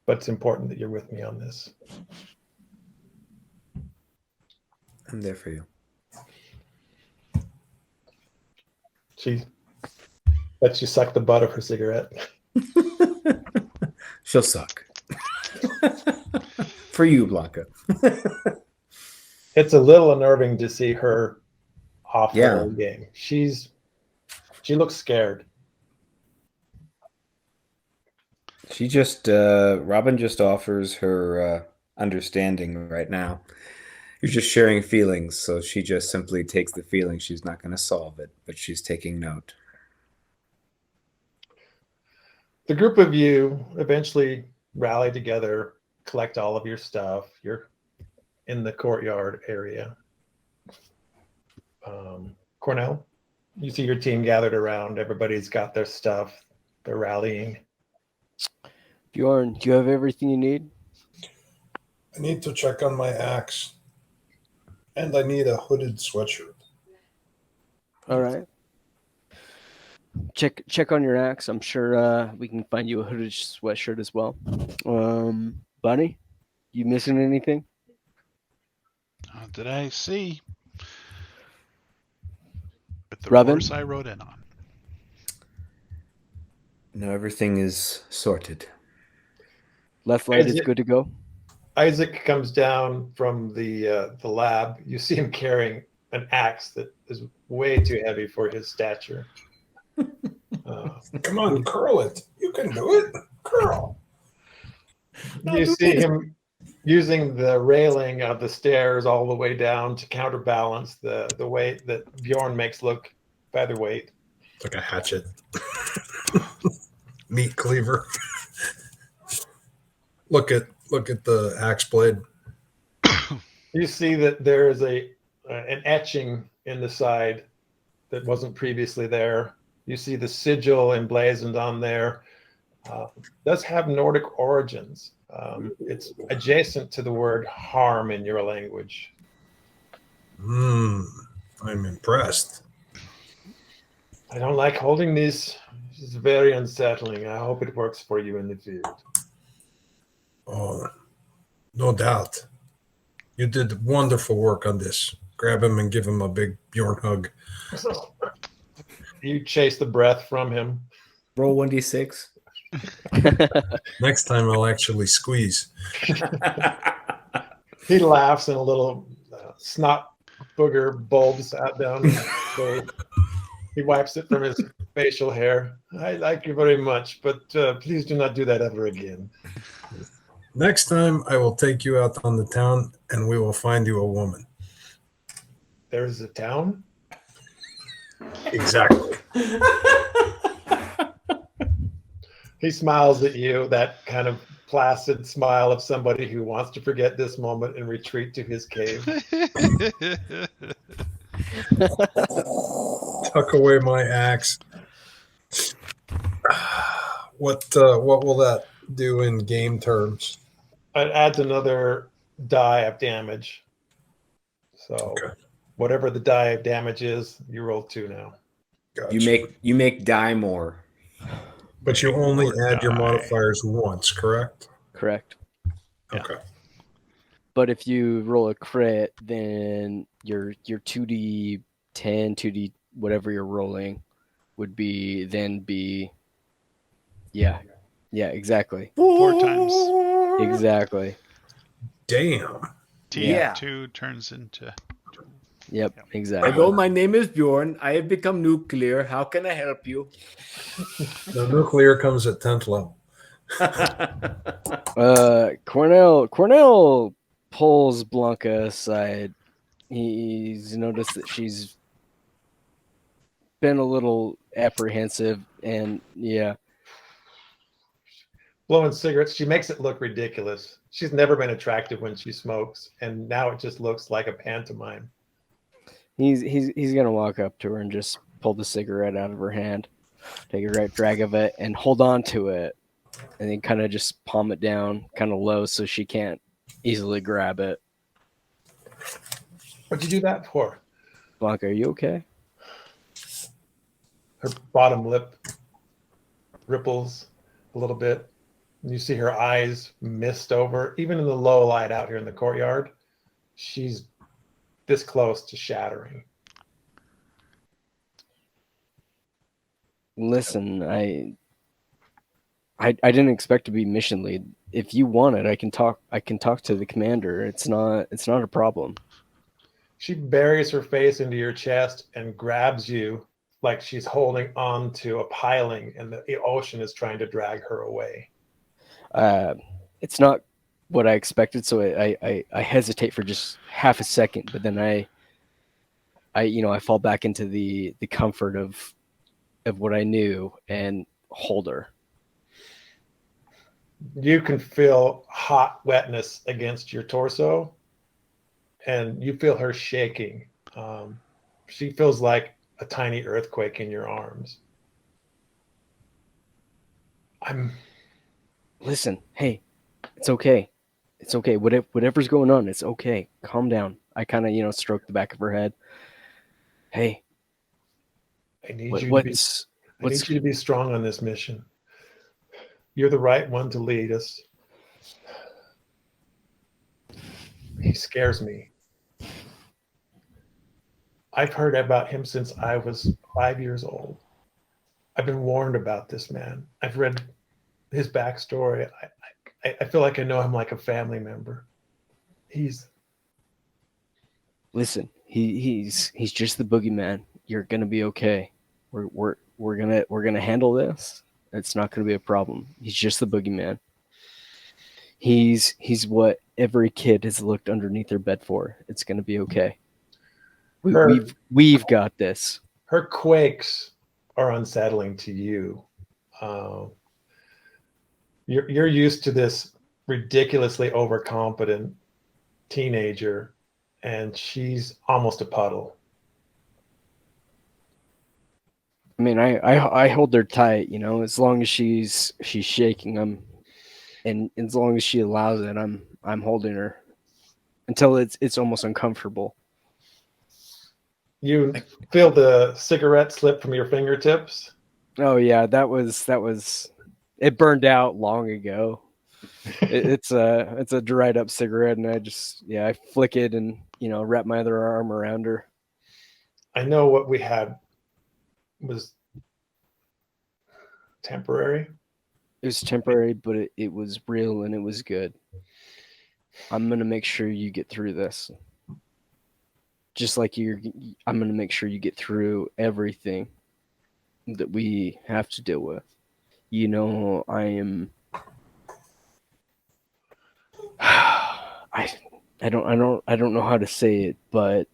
But it's important that you're with me on this. I'm there for you. She Lets you suck the butt of her cigarette. She'll suck. For you, Blanca. It's a little unnerving to see her off Yeah. her game. She looks scared. She just Robin just offers her understanding right now. You're just sharing feelings, so she just simply takes the feeling. She's not going to solve it, but she's taking note. The group of you eventually rally together, collect all of your stuff. You're in the courtyard area. Cornel, you see your team gathered around. Everybody's got their stuff. They're rallying. Bjorn, do you have everything you need? I need to check on my axe. And I need a hooded sweatshirt. All right. Check on your axe. I'm sure we can find you a hooded sweatshirt as well. Bunny, you missing anything? Did I see? With the Robin? horse I rode in on. No, everything is sorted. Left light is good to go. Isaac comes down from the lab. You see him carrying an axe that is way too heavy for his stature. Come on, curl it. You can do it. Curl. You see him using the railing of the stairs all the way down to counterbalance the weight that Bjorn makes look featherweight. It's like a hatchet. Meat cleaver. Look at the axe blade. You see that there is an etching in the side that wasn't previously there. You see the sigil emblazoned on there. Does have Nordic origins. It's adjacent to the word harm in your language. I'm impressed. I don't like holding these. This is very unsettling. I hope it works for you in the field. Oh, no doubt. You did wonderful work on this. Grab him and give him a big Bjorn hug. You chase the breath from him. Roll 1d6. Next time I'll actually squeeze. He laughs and a little snot booger bulbs out down his face. He wipes it from his facial hair. I like you very much, but please do not do that ever again. Next time I will take you out on the town and we will find you a woman. There's a town? Exactly. He smiles at you, that kind of placid smile of somebody who wants to forget this moment and retreat to his cave. Tuck away my axe. What will that do in game terms? It adds another die of damage. So Okay. whatever the die of damage is, you roll 2 now. Gotcha. You make die more. But you only Or add your die. modifiers once, correct? Correct. Yeah. Okay. But if you roll a crit, then your 2d10, 2d whatever you're rolling would be yeah, exactly. 4 times. Exactly. Damn. Yeah. T2 turns into. Yep, exactly. Hello, my name is Bjorn. I have become nuclear. How can I help you? The nuclear comes at 10th level. Cornel pulls Blanca aside. He's noticed that she's been a little apprehensive, and yeah, Blowing cigarettes, she makes it look ridiculous. She's never been attractive when she smokes, and now it just looks like a pantomime. he's gonna walk up to her and just pull the cigarette out of her hand, take a right drag of it, and hold on to it, and then kind of just palm it down kind of low so she can't easily grab it. What'd you do that for? Blanca, are you okay? Her bottom lip ripples a little bit. You see her eyes mist over. Even in the low light out here in the courtyard, she's this close to shattering. Listen, I didn't expect to be mission lead. If you want it, I can talk to the commander. It's not a problem. She buries her face into your chest and grabs you like she's holding on to a piling and the ocean is trying to drag her away. It's not what I expected, so I hesitate for just half a second, but then I fall back into the comfort of what I knew and hold her. You can feel hot wetness against your torso, and you feel her shaking. She feels like a tiny earthquake in your arms. Listen, hey, it's okay. It's okay. Whatever's going on, it's okay. Calm down. I kind of, stroke the back of her head. Hey, I need what's you to be strong on this mission. You're the right one to lead us. He scares me. I've heard about him since I was 5 years old. I've been warned about this man. I've read his backstory. I feel like I know him like a family member. Listen, he's just the boogeyman. You're gonna be okay. We're gonna handle this. It's not gonna be a problem. He's just the boogeyman. He's what every kid has looked underneath their bed for. It's gonna be okay. We've got this. Her quakes are unsettling to you. You're used to this ridiculously overconfident teenager, and she's almost a puddle. I mean, I hold her tight, as long as she's shaking, and as long as she allows it, I'm holding her until it's almost uncomfortable. You feel the cigarette slip from your fingertips. Oh yeah, that was it burned out long ago. It's a dried up cigarette, and I flick it and wrap my other arm around her. I know what we had was temporary. It was temporary, but it was real and it was good. I'm gonna make sure you get through this. Just like I'm gonna make sure you get through everything that we have to deal with. I am. I don't know how to say it, but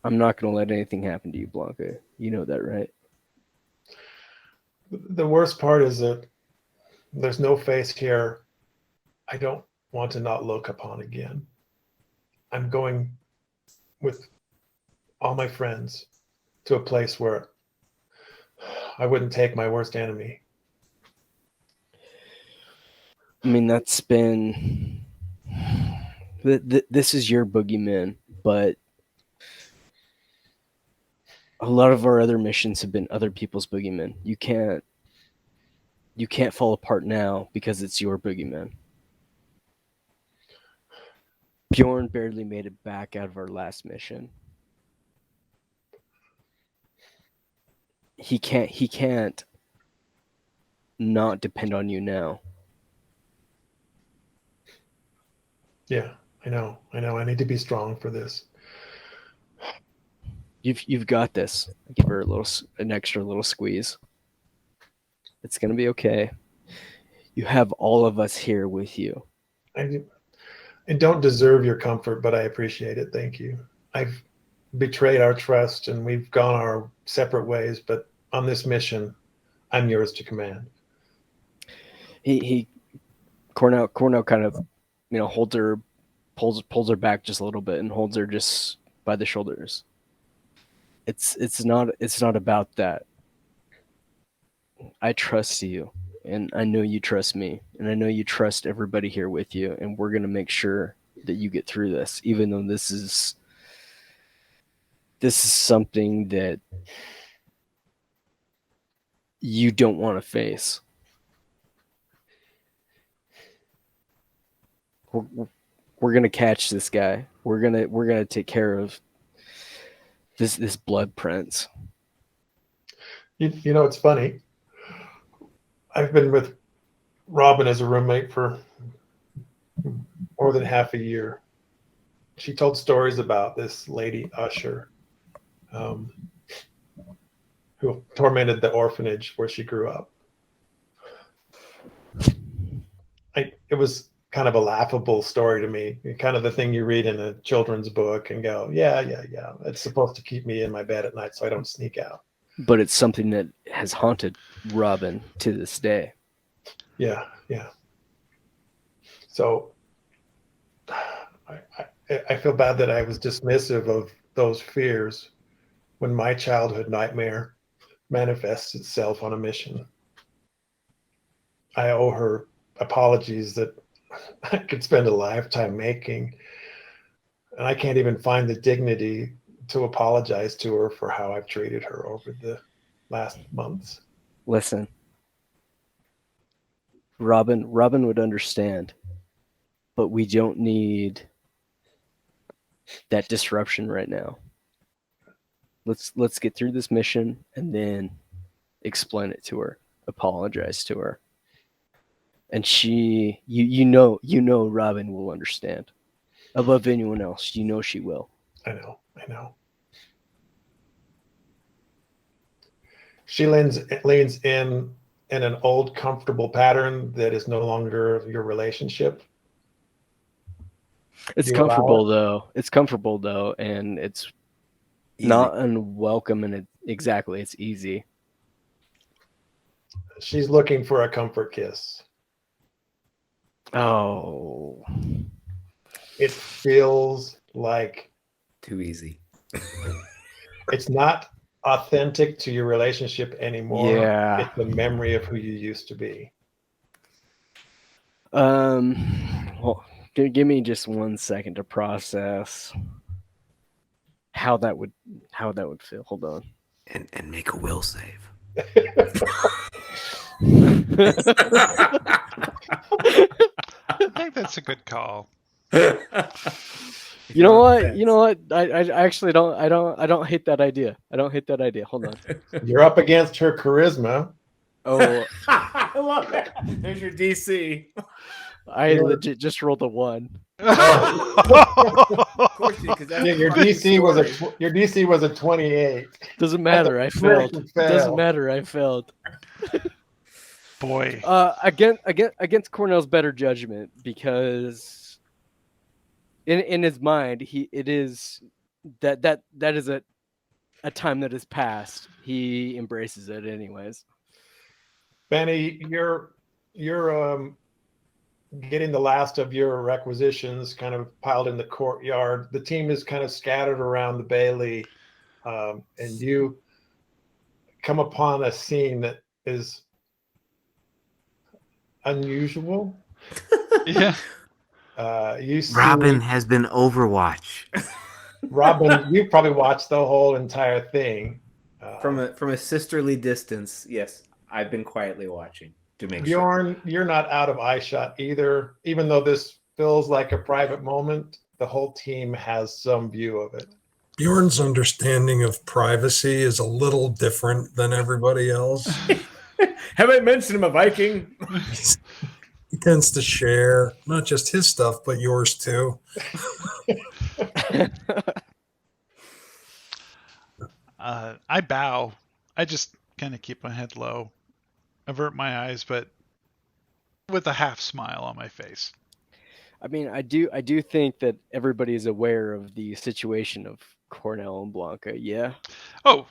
I'm not gonna let anything happen to you, Blanca. You know that, right? The worst part is that there's no face here I don't want to not look upon again. I'm going with all my friends to a place where I wouldn't take my worst enemy. I mean, that's been. This is your boogeyman, but a lot of our other missions have been other people's boogeymen. You can't fall apart now because it's your boogeyman. Bjorn barely made it back out of our last mission. He can't not depend on you now. Yeah, I know. I need to be strong for this. You've got this. I give her an extra little squeeze. It's gonna be okay. You have all of us here with you. I don't deserve your comfort, but I appreciate it. Thank you. I've betrayed our trust and we've gone our separate ways, but on this mission, I'm yours to command. Cornel kind of, holds her, pulls her back just a little bit and holds her just by the shoulders. It's not about that. I trust you, and I know you trust me, and I know you trust everybody here with you, and we're gonna make sure that you get through this, even though this is something that you don't want to face. We're gonna catch this guy. We're gonna take care of this blood prince. You know, it's funny. I've been with Robin as a roommate for more than half a year. She told stories about this lady usher who tormented the orphanage where she grew up. It was kind of a laughable story to me, kind of the thing you read in a children's book and go, yeah. It's supposed to keep me in my bed at night so I don't sneak out. But it's something that has haunted Robin to this day. Yeah. So I feel bad that I was dismissive of those fears when my childhood nightmare manifests itself on a mission. I owe her apologies that I could spend a lifetime making. And I can't even find the dignity to apologize to her for how I've treated her over the last months. Listen, Robin would understand, but we don't need that disruption right now. Let's get through this mission and then explain it to her, apologize to her. And she, you know, Robin will understand. Above anyone else, you know she will. I know. She leans in an old comfortable pattern that is no longer your relationship. It's You comfortable allow though. It's comfortable though, and it's Easy. not unwelcome. And it's easy. She's looking for a comfort kiss. Oh, It feels like Too easy. it's not authentic to your relationship anymore. Yeah. It's the memory of who you used to be. Well, give me just 1 second to process how that would feel. Hold on. And make a will save. I think that's a good call. You know what? I actually don't. I don't hate that idea. Hold on. You're up against her charisma. Oh, I love it. There's your DC. I legit just rolled a 1. Of course, because Yeah, your DC was a 28. Doesn't matter. I failed. freaking fail. Doesn't matter. I failed. Boy. Against Cornel's better judgment, because in his mind, it is that is a time that has passed. He embraces it anyways. Benny, you're getting the last of your requisitions kind of piled in the courtyard. The team is kind of scattered around the Bailey, and you come upon a scene that is unusual. Yeah. You see Robin has been Overwatch. Robin, you probably watched the whole entire thing. From a sisterly distance, yes, I've been quietly watching to make sure. Bjorn, you're not out of eye shot either. Even though this feels like a private moment, the whole team has some view of it. Bjorn's understanding of privacy is a little different than everybody else. Have I mentioned him a Viking? He tends to share not just his stuff, but yours too. I bow. I just kind of keep my head low, avert my eyes, but with a half smile on my face. I mean, I do think that everybody is aware of the situation of Cornel and Blanca. Yeah. Oh,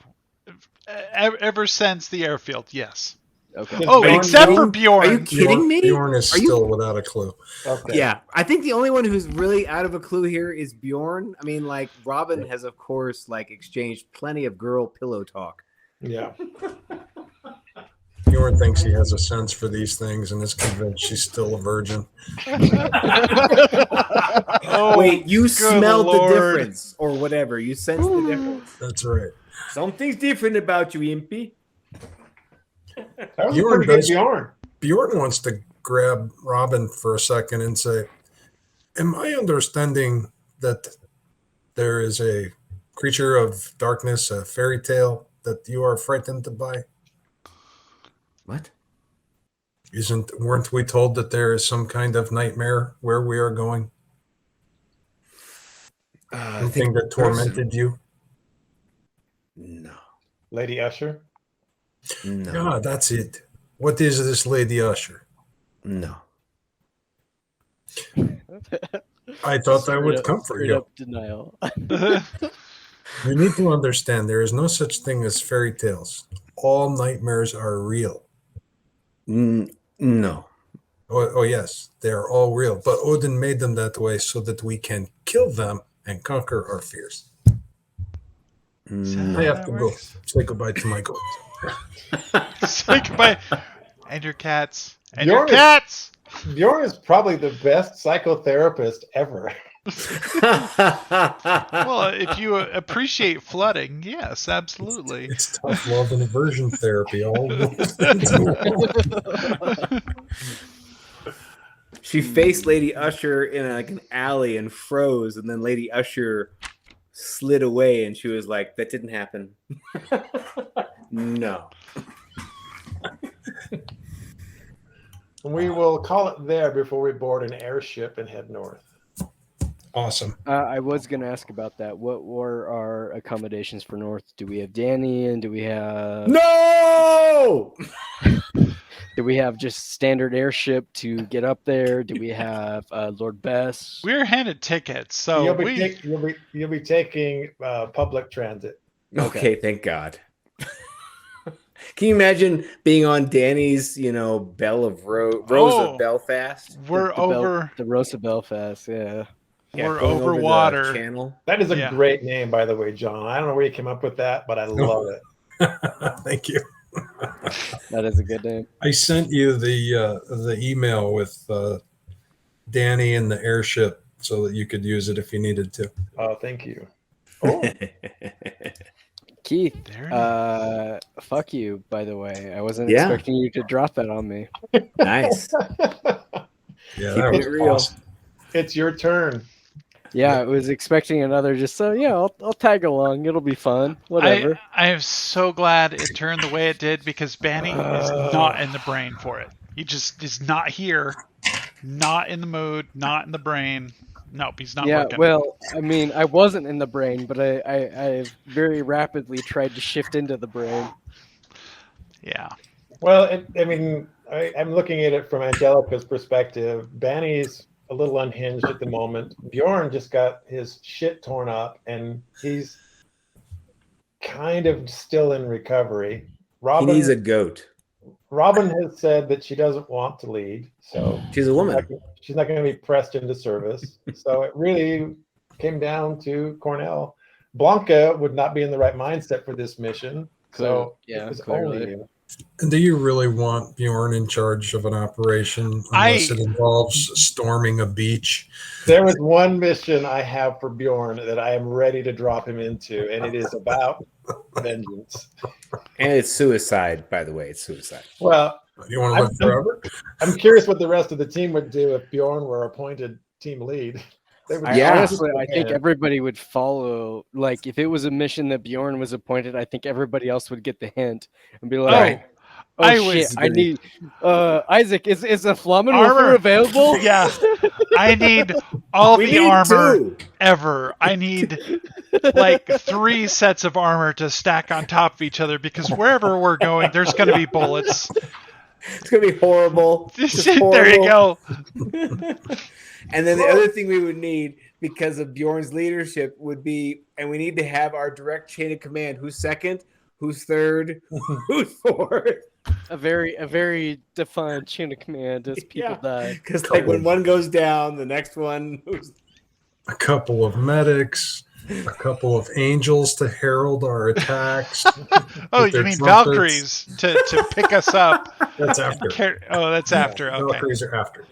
ever since the airfield, yes. Okay. Oh, Bjorn except for Are you Bjorn. kidding me? Bjorn is Are you- still without a clue. Okay. Yeah, I think the only one who's really out of a clue here is Bjorn. I mean, like, Robin has, of course, like, exchanged plenty of girl pillow talk. Yeah. Bjorn thinks he has a sense for these things and is convinced she's still a virgin. Oh, Wait, you good smelled Lord. the difference, or whatever. You sensed the difference. That's right. Something's different about you, Impy. That was Bjorn pretty good, does- Bjorn. Bjorn wants to grab Robin for a second and say, am I understanding that there is a creature of darkness, a fairy tale that you are frightened by? What? Weren't we told that there is some kind of nightmare where we are going? Something that tormented you? No. Lady Usher? No. Yeah, that's it. What is this Lady Usher? No. I thought that would comfort straight you. up denial. You need to understand there is no such thing as fairy tales. All nightmares are real. No. Oh, yes, they are all real. But Odin made them that way so that we can kill them and conquer our fears. No. I have to go. Say goodbye to my goat. Say goodbye. And your cats. And Bjorn your cats! Bjorn is probably the best psychotherapist ever. Well, if you appreciate flooding, yes, absolutely. It's tough love and aversion therapy. All She faced Lady Usher in an alley and froze, and then Lady Usher slid away, and she was like, "That didn't happen." No. We will call it there before we board an airship and head north. awesome. I was going to ask about that. What were our accommodations for North? Do we have Danny and do we have No. do we have just standard airship to get up there? Do we have Lord Bess? We were handed tickets, so You'll be taking public transit. Okay, thank God. Can you imagine being on Danny's, Belle of Rose of Belfast? we're over. The Rosa Belfast, yeah. We're going over the water. channel. That is a Yeah. great name, by the way, John. I don't know where you came up with that, but I love it. Thank you. That is a good name. I sent you the email with Danny and the airship so that you could use it if you needed to. Oh, thank you. Oh, Keith, There fuck you, by the way. I wasn't Yeah. expecting you to drop that on me. Nice. Yeah, Keep that was it real. awesome. it's your turn. Yeah, I was expecting another just so yeah, I'll tag along. It'll be fun. Whatever. I am so glad it turned the way it did because Banny is not in the brain for it. He just is not here, not in the mood, not in the brain. Nope, he's not Yeah, looking. well, I mean, I wasn't in the brain, but I very rapidly tried to shift into the brain. Yeah. Well, I'm looking at it from Angelica's perspective. Banny's a little unhinged at the moment. Bjorn just got his shit torn up, and he's kind of still in recovery. He needs a goat. Robin has said that she doesn't want to lead, so She's a woman. she's not going to be pressed into service. So it really came down to Cornel. Blanca would not be in the right mindset for this mission. So Yeah, it was clearly. only you. And do you really want Bjorn in charge of an operation unless it involves storming a beach? There was one mission I have for Bjorn that I am ready to drop him into, and it is about vengeance. And it's suicide, by the way. It's suicide. Well, You want to live forever? I'm curious what the rest of the team would do if Bjorn were appointed team lead. They would Yeah. Honestly, I think everybody would follow. Like, if it was a mission that Bjorn was appointed, I think everybody else would get the hint and be like, "Oh, I shit! was- I need Isaac. Is a Flamen Armor. available?" Yeah. I need all We the need armor two. ever. I need like 3 sets of armor to stack on top of each other because wherever we're going, there's going to be bullets. It's going to be horrible. Just There you horrible. go. And then the other thing we would need, because of Bjorn's leadership, would be, and we need to have our direct chain of command. Who's second? Who's third? Who's fourth? A very defined chain of command as people die. Because like when one goes down, the next one. A couple of medics, a couple of angels to herald our attacks. Oh, With you their mean trumpets. Valkyries to pick us up? That's after. Oh, that's after. Okay. Valkyries are after.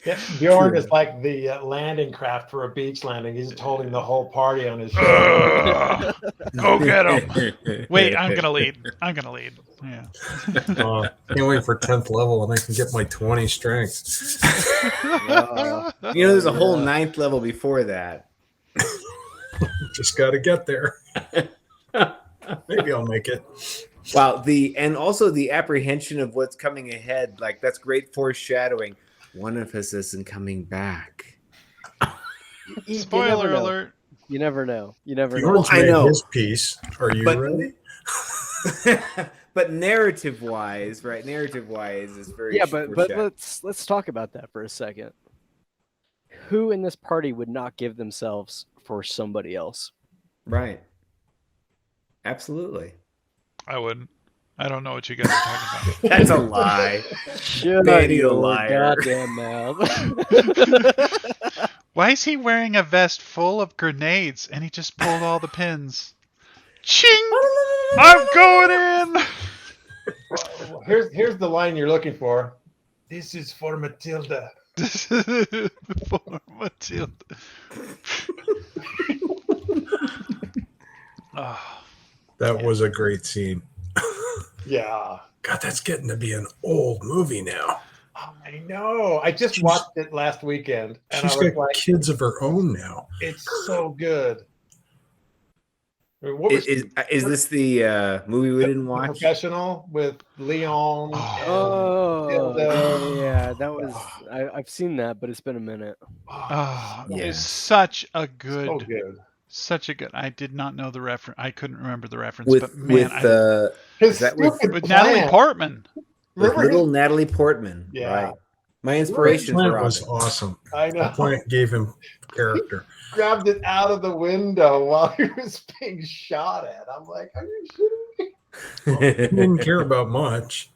Yeah, Bjorn is like the landing craft for a beach landing. He's just holding the whole party on his shoulder. Go get him. Wait, I'm gonna lead. Yeah. Can't wait for 10th level and I can get my 20 strength. There's a whole 9th level before that. Just got to get there. Maybe I'll make it. Wow, and also the apprehension of what's coming ahead, like that's great foreshadowing. One of us isn't coming back. You Spoiler never know. alert. You never know. You never know. Bjorn's I made know. his piece. Are you But- ready? But narrative-wise, right? Narrative-wise, is very Yeah, but foreshadowing. let's talk about that for a second. Who in this party would not give themselves for somebody else? Right. Absolutely. I wouldn't. I don't know what you guys are talking about. That's a lie. Shut Danny the your liar. goddamn mouth. Why is he wearing a vest full of grenades and he just pulled all the pins? Ching! I'm going in! Here's the line you're looking for. This is for Matilda. For Matilda. Oh, That was a great scene. Yeah. God, that's getting to be an old movie now. I know. I just watched it last weekend, and She's I was got like, kids of her own now. it's so good. I mean, what was Is this the movie we didn't watch? Professional with Leon? Oh, Matilda. yeah, that was. I've seen that, but it's been a minute. oh, Yeah. it's such a good, So good. such a good. I did not know the reference. I couldn't remember the reference, With but man, His is that with- stupid with Natalie plan. Portman. with Remember little Natalie Portman. Yeah. Right. My inspirations Plant were was Robin. awesome. I The know. plant gave him character. Grabbed it out of the window while he was being shot at. I'm like, are you shitting me? He didn't care about much.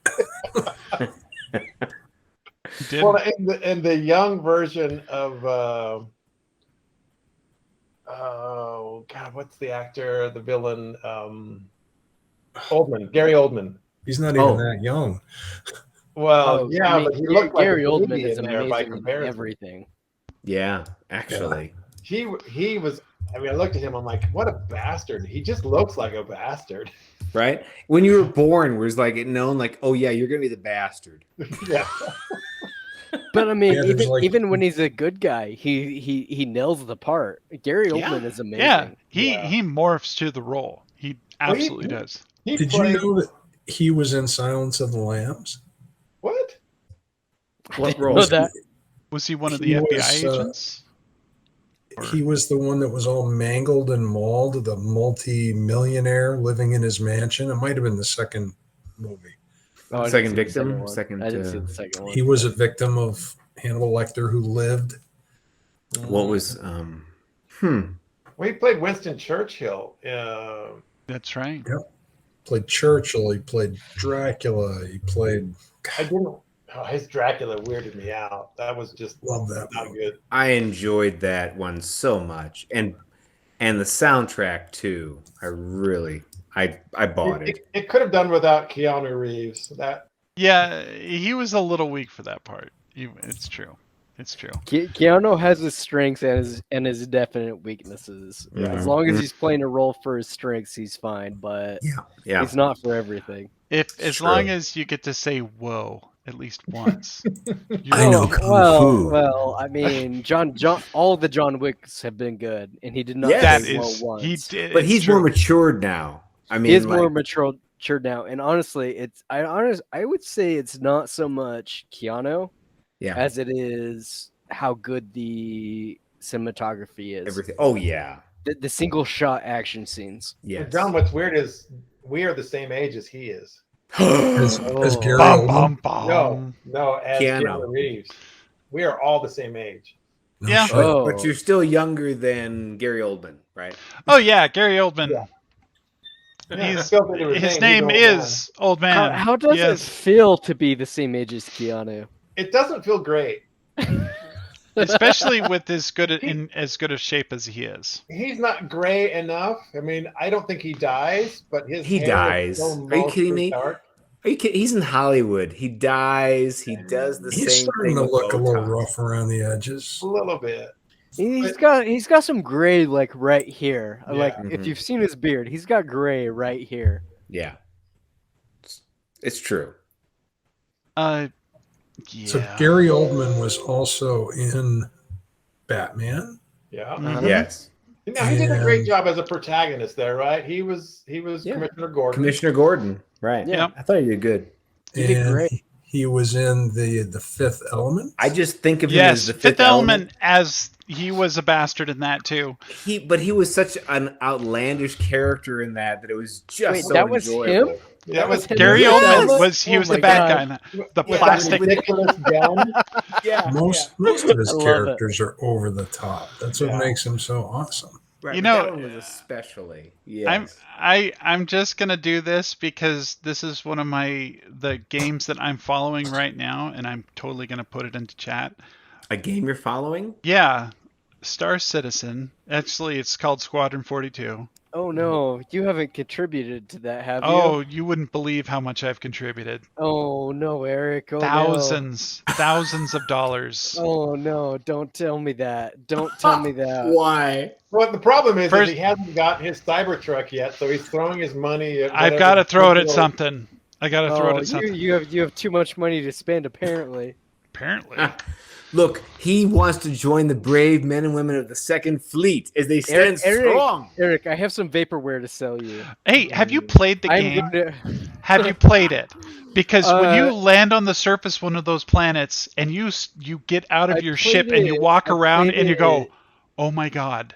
Did Well, in the young version of oh god, what's the actor, the villain? Oldman, Gary Oldman. He's not even Oh. that young. Well, Oh, yeah, I mean, but he looked Gary like a Oldman baby is in there by amazing in comparison. everything. Yeah, actually. He was. I mean, I looked at him. I'm like, what a bastard. He just looks like a bastard. Right? When you were born, was like it known, like, oh yeah, you're gonna be the bastard. Yeah. But I mean, Yeah, there's even like- when he's a good guy, he nails the part. Gary Oldman is amazing. yeah, Yeah. he morphs to the role. He absolutely does. He Did played, you know that he was in Silence of the Lambs? what? What Know role? that. Was he one of He the was, FBI agents? He was the one that was all mangled and mauled, the multi-millionaire living in his mansion. It might have been the second movie. Oh, I didn't Second see the victim? one. Second, I didn't see the second one. He was a victim of Hannibal Lecter who lived. What was Well, he played Winston Churchill. That's right. Played Churchill. He played Dracula. He played. I didn't. Oh, his Dracula weirded me out. That was just Love that not movie. good. I enjoyed that one so much. And the soundtrack too. I bought it. It could have done without Keanu Reeves. That Yeah, he was a little weak for that part. It's true. It's true. Keanu has his strengths and his definite weaknesses. Yeah. As long as he's playing a role for his strengths, he's fine. But Yeah. he's not for everything. As True. long as you get to say "whoa" at least once. I know Oh, kung fu. well, I mean, John, all the John Wicks have been good, and he did not. Yes. That say is, well once. he did. But it's he's true. more matured now. I mean, He is like, more mature now, and honestly, I would say it's not so much Keanu yeah, as it is how good the cinematography is. everything. Oh yeah, The single shot action scenes. yes. John, what's weird is we are the same age as he is. As Oh. Gary Bum, Oldman. bum, No, bum. no, as Keanu. Keanu Reeves. We are all the same age. No Yeah. shit. Oh, But you're still younger than Gary Oldman, right? Oh yeah, Gary Oldman. Yeah, I He's, felt that it was his saying name he's old is Old Man. how does yes. it feel to be the same age as Keanu? It doesn't feel great. Especially with as good a shape as he is. He's not gray enough. I mean, I don't think he dies, but his He hair dies. is so Are you kidding mostly me? dark. Are you kidding? He's in Hollywood. He dies. He does the He's same starting thing. to with look a little Botox. rough around the edges. A little bit. He's got some gray like right here. Yeah. Like Mhm. if you've seen his beard, he's got gray right here. Yeah, it's true. Yeah. So Gary Oldman was also in Batman. Yeah. Mhm. Yes, Now he did a great And- job as a protagonist there, right? He was Yeah. Commissioner Gordon. Commissioner Gordon. Right. Yeah. I thought you did good. You did And great. he was in the Fifth Element. I just think of him Yes, as the Fifth Element, as he was a bastard in that too. But he was such an outlandish character in that it was just Wait, so that was enjoyable. him? That was him Gary in Oldman. Fifth He Element? was Oh the my bad God. guy in that. The Yeah, plastic. Ridiculous gun. Yeah. Most of his I love it. characters are over the top. That's what Yeah. makes him so awesome. Right, You but know, that one was especially. Yes. I'm just gonna do this because this is one of the games that I'm following right now, and I'm totally gonna put it into chat. A game you're following? Yeah, Star Citizen. Actually, it's called Squadron 42. Oh no, you haven't contributed to that, have you? Oh, you wouldn't believe how much I've contributed. Oh no, Eric. Oh Thousands of dollars. no. Oh no, don't tell me that. Don't tell me that. Why? Well, the problem is First- he hasn't got his Cybertruck yet, so he's throwing his money at I've whatever got to throw it at digital- something. I got to throw it Oh, at something. you have too much money to spend apparently. Apparently. Look, he wants to join the brave men and women of the Second Fleet as they stand strong. Eric, I have some vaporware to sell you. Hey, have you played the I'm game? gonna- Have you played it? Because when you Uh, land on the surface one of those planets and you get out of I your played ship and you it- walk I around played and you go, it- "Oh my god."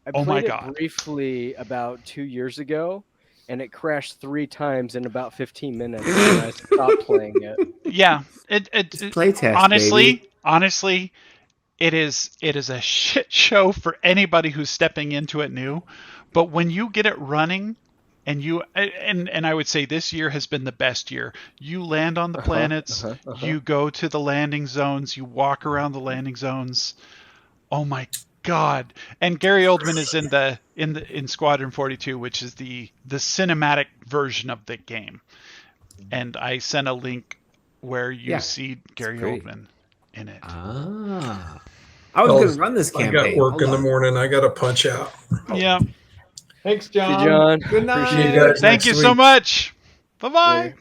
I Oh my played it God. briefly about 2 years ago, and it crashed 3 times in about 15 minutes, and I stopped playing it. Yeah, it Playtest, honestly, it is a shit show for anybody who's stepping into it new. But when you get it running, and I would say this year has been the best year. You land on the planets, you go to the landing zones, you walk around the landing zones. Oh my god! And Gary Oldman is in Squadron 42, which is the cinematic version of the game. And I sent a link where you see Gary great. Oldman in it. Ah. I was Well, going to run this I campaign. got work Hold in the on. morning. I got to punch out. Yeah. Thanks, Hey, John. John. Good night. Appreciate See you it. guys Thank next you week. so much. Bye bye. Later.